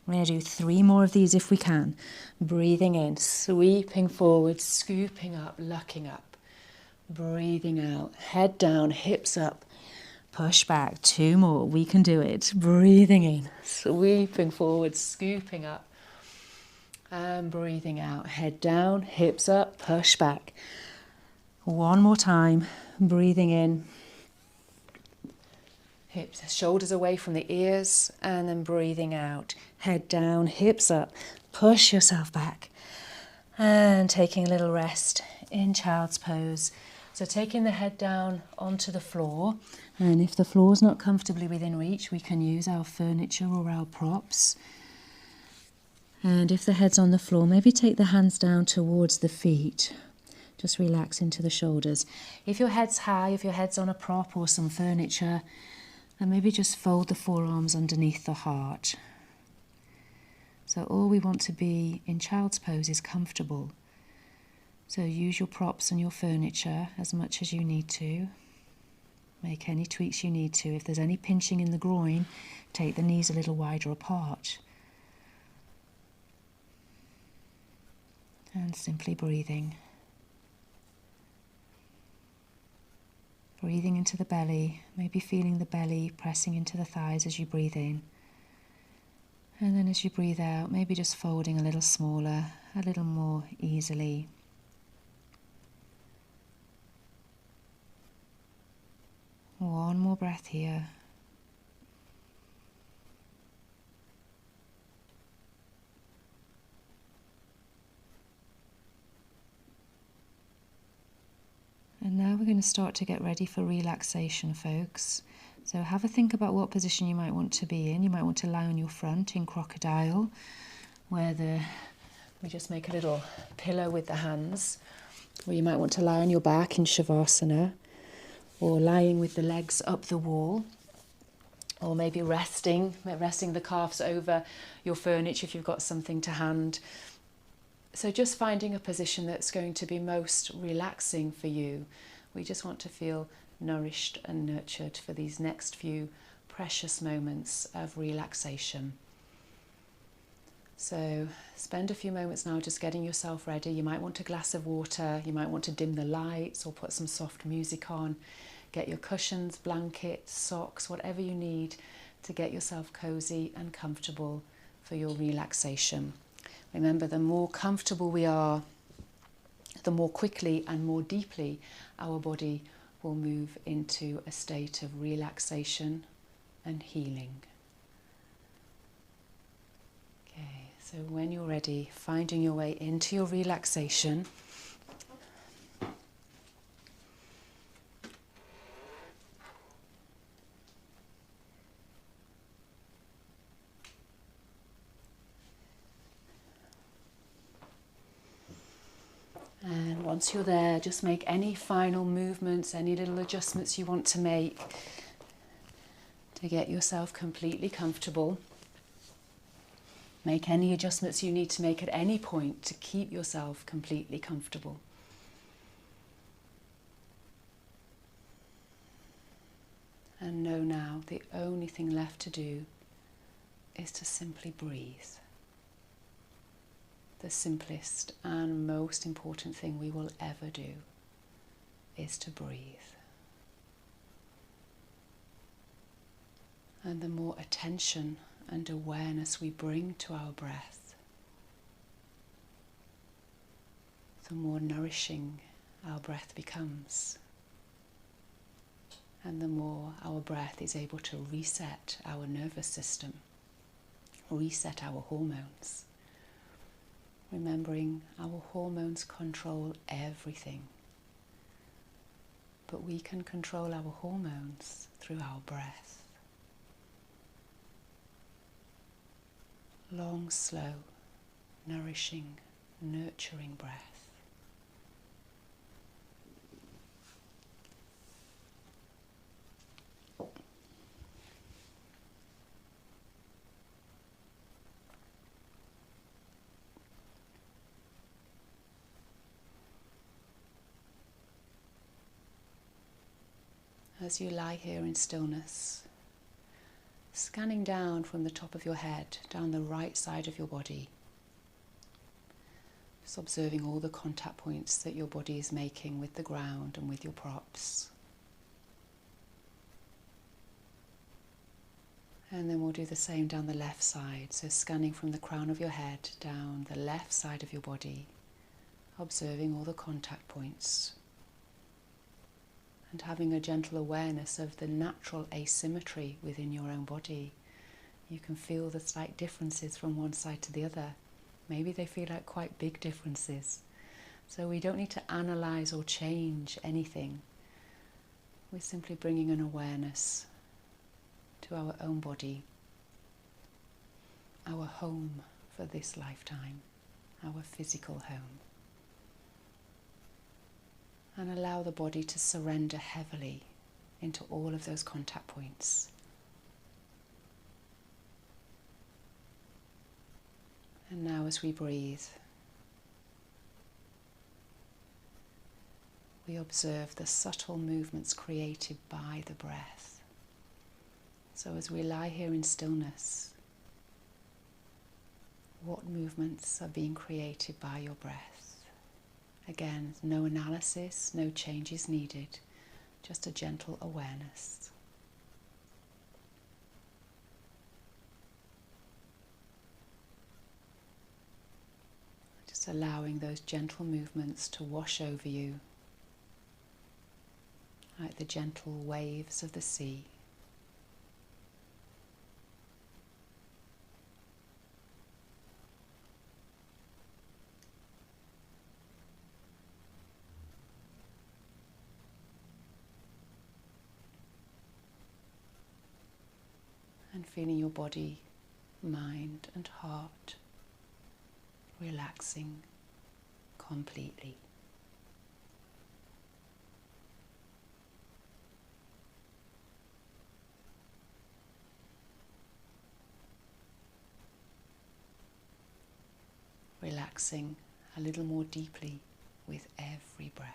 We're going to do 3 more of these if we can. Breathing in, sweeping forward, scooping up, looking up. Breathing out, head down, hips up, push back. 2 more, we can do it. Breathing in, sweeping forward, scooping up. And breathing out, head down, hips up, push back. 1 more time, breathing in. Hips, shoulders away from the ears, and then breathing out. Head down, hips up, push yourself back. And taking a little rest in child's pose. So taking the head down onto the floor, and if the floor's not comfortably within reach, we can use our furniture or our props. And if the head's on the floor, maybe take the hands down towards the feet. Just relax into the shoulders. If your head's high, if your head's on a prop or some furniture, then maybe just fold the forearms underneath the heart. So all we want to be in child's pose is comfortable. So use your props and your furniture as much as you need to. Make any tweaks you need to. If there's any pinching in the groin, take the knees a little wider apart. And simply breathing. Breathing into the belly, maybe feeling the belly pressing into the thighs as you breathe in. And then as you breathe out, maybe just folding a little smaller, a little more easily. One more breath here. And now we're going to start to get ready for relaxation, folks. So have a think about what position you might want to be in. You might want to lie on your front in crocodile, where we just make a little pillow with the hands. Or you might want to lie on your back in Shavasana, or lying with the legs up the wall, or maybe resting the calves over your furniture if you've got something to hand. So just finding a position that's going to be most relaxing for you. We just want to feel nourished and nurtured for these next few precious moments of relaxation. So spend a few moments now just getting yourself ready. You might want a glass of water, you might want to dim the lights or put some soft music on. Get your cushions, blankets, socks, whatever you need to get yourself cozy and comfortable for your relaxation. Remember, the more comfortable we are, the more quickly and more deeply our body will move into a state of relaxation and healing. Okay, so when you're ready, finding your way into your relaxation. And once you're there, just make any final movements, any little adjustments you want to make to get yourself completely comfortable. Make any adjustments you need to make at any point to keep yourself completely comfortable. And know now the only thing left to do is to simply breathe. The simplest and most important thing we will ever do is to breathe. And the more attention and awareness we bring to our breath, the more nourishing our breath becomes. And the more our breath is able to reset our nervous system, reset our hormones. Remembering our hormones control everything, but we can control our hormones through our breath. Long, slow, nourishing, nurturing breath. As you lie here in stillness, scanning down from the top of your head, down the right side of your body, just observing all the contact points that your body is making with the ground and with your props. And then we'll do the same down the left side, so scanning from the crown of your head down the left side of your body, observing all the contact points. And having a gentle awareness of the natural asymmetry within your own body. You can feel the slight differences from one side to the other. Maybe they feel like quite big differences. So we don't need to analyze or change anything. We're simply bringing an awareness to our own body, our home for this lifetime, our physical home. And allow the body to surrender heavily into all of those contact points. And now as we breathe, we observe the subtle movements created by the breath. So as we lie here in stillness, what movements are being created by your breath? Again, no analysis, no changes needed, just a gentle awareness. Just allowing those gentle movements to wash over you, like the gentle waves of the sea. And feeling your body, mind and heart relaxing completely. Relaxing a little more deeply with every breath.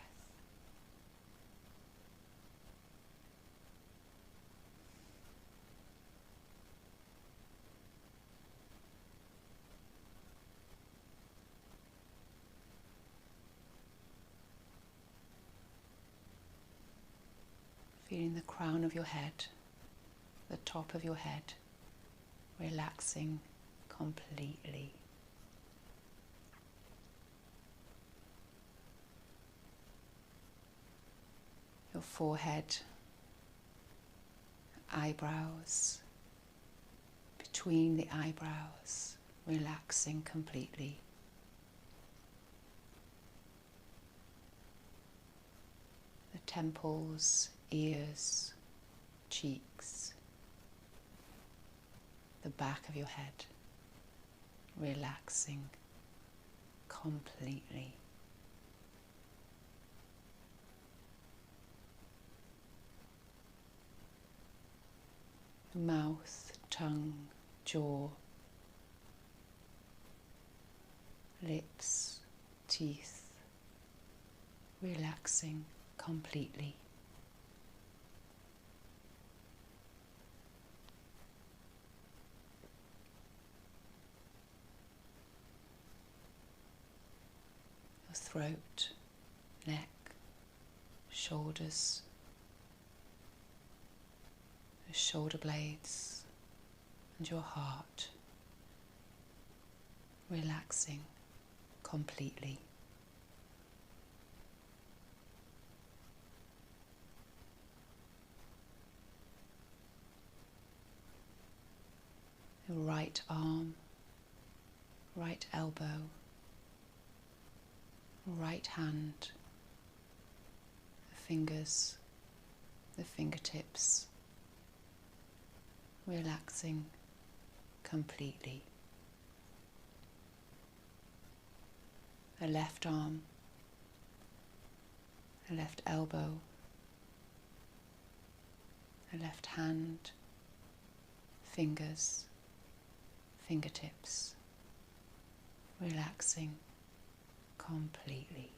Feeling the crown of your head, the top of your head, relaxing completely. Your forehead, eyebrows, between the eyebrows, relaxing completely. The temples, ears, cheeks, the back of your head, relaxing completely. Mouth, tongue, jaw, lips, teeth, relaxing completely. Your throat, neck, shoulders, the shoulder blades and your heart, relaxing completely. Your right arm, right elbow, right hand, the fingers, the fingertips, relaxing completely. The left arm, the left elbow, the left hand, fingers, fingertips, relaxing completely.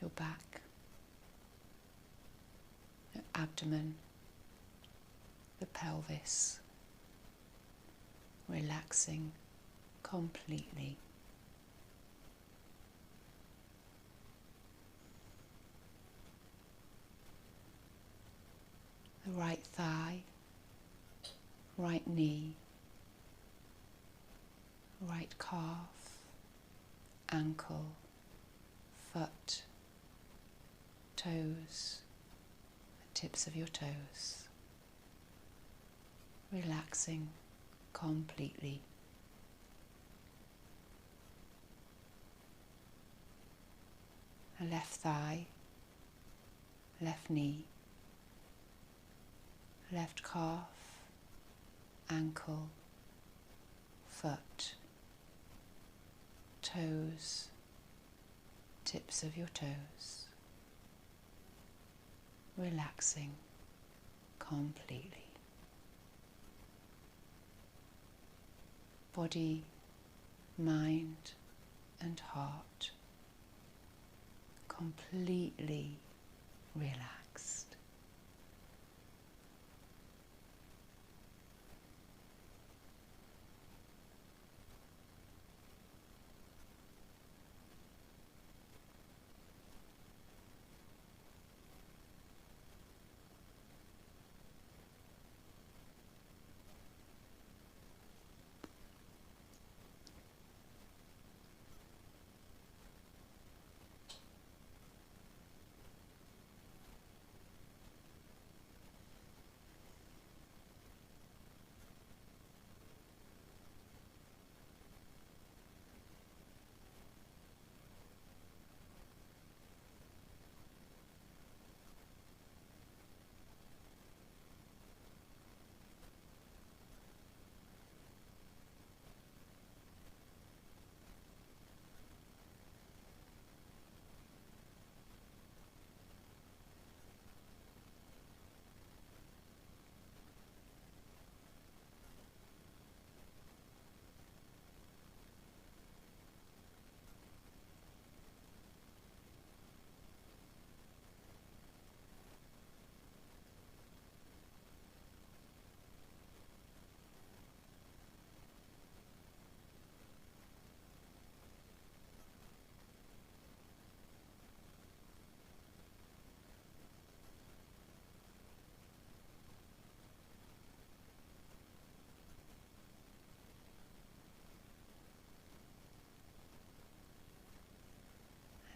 Your back, your abdomen, the pelvis, relaxing completely. The right thigh, right knee, right calf, ankle, foot, toes, the tips of your toes, relaxing completely. left thigh, left knee, left calf, ankle, foot, toes, tips of your toes, relaxing completely. Body, mind and heart completely relaxed.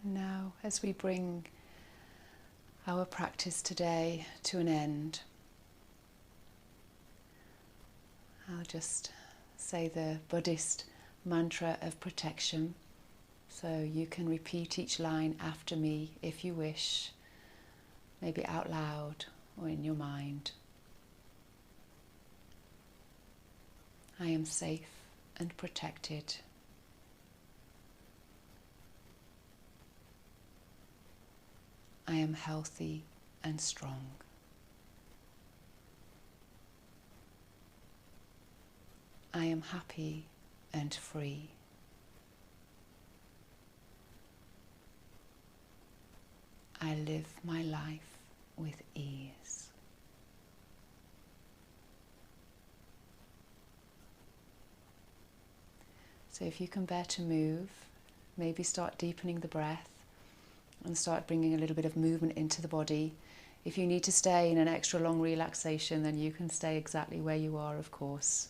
And now, as we bring our practice today to an end, I'll just say the Buddhist mantra of protection. So you can repeat each line after me if you wish, maybe out loud or in your mind. I am safe and protected. I am healthy and strong. I am happy and free. I live my life with ease. So if you can bear to move, maybe start deepening the breath and start bringing a little bit of movement into the body. If you need to stay in an extra long relaxation, then you can stay exactly where you are, of course.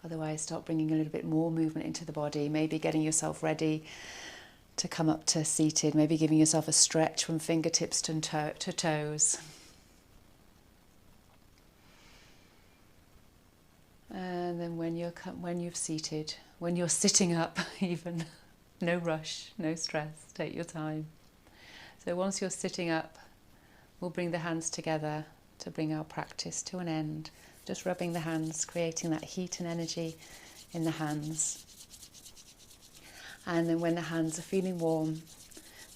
Otherwise, start bringing a little bit more movement into the body, maybe getting yourself ready to come up to seated, maybe giving yourself a stretch from fingertips to toes. And then when you're seated, when you're sitting up even, no rush, no stress, take your time. So once you're sitting up, we'll bring the hands together to bring our practice to an end. Just rubbing the hands, creating that heat and energy in the hands. And then when the hands are feeling warm,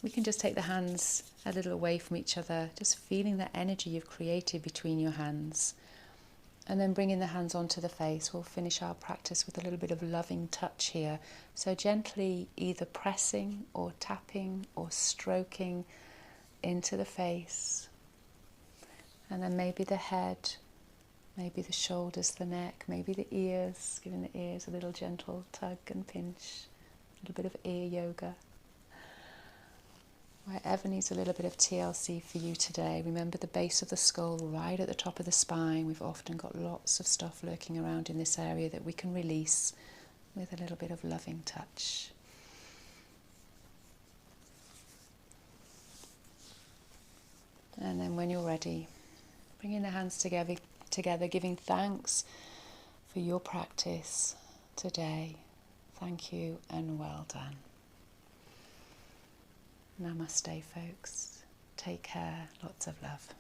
we can just take the hands a little away from each other, just feeling that energy you've created between your hands. And then bringing the hands onto the face, we'll finish our practice with a little bit of loving touch here. So gently either pressing or tapping or stroking into the face. And then maybe the head, maybe the shoulders, the neck, maybe the ears, giving the ears a little gentle tug and pinch. A little bit of ear yoga. Wherever needs a little bit of TLC for you today, remember the base of the skull right at the top of the spine. We've often got lots of stuff lurking around in this area that we can release with a little bit of loving touch. And then when you're ready, bringing the hands together, giving thanks for your practice today. Thank you and well done. Namaste, folks. Take care. Lots of love.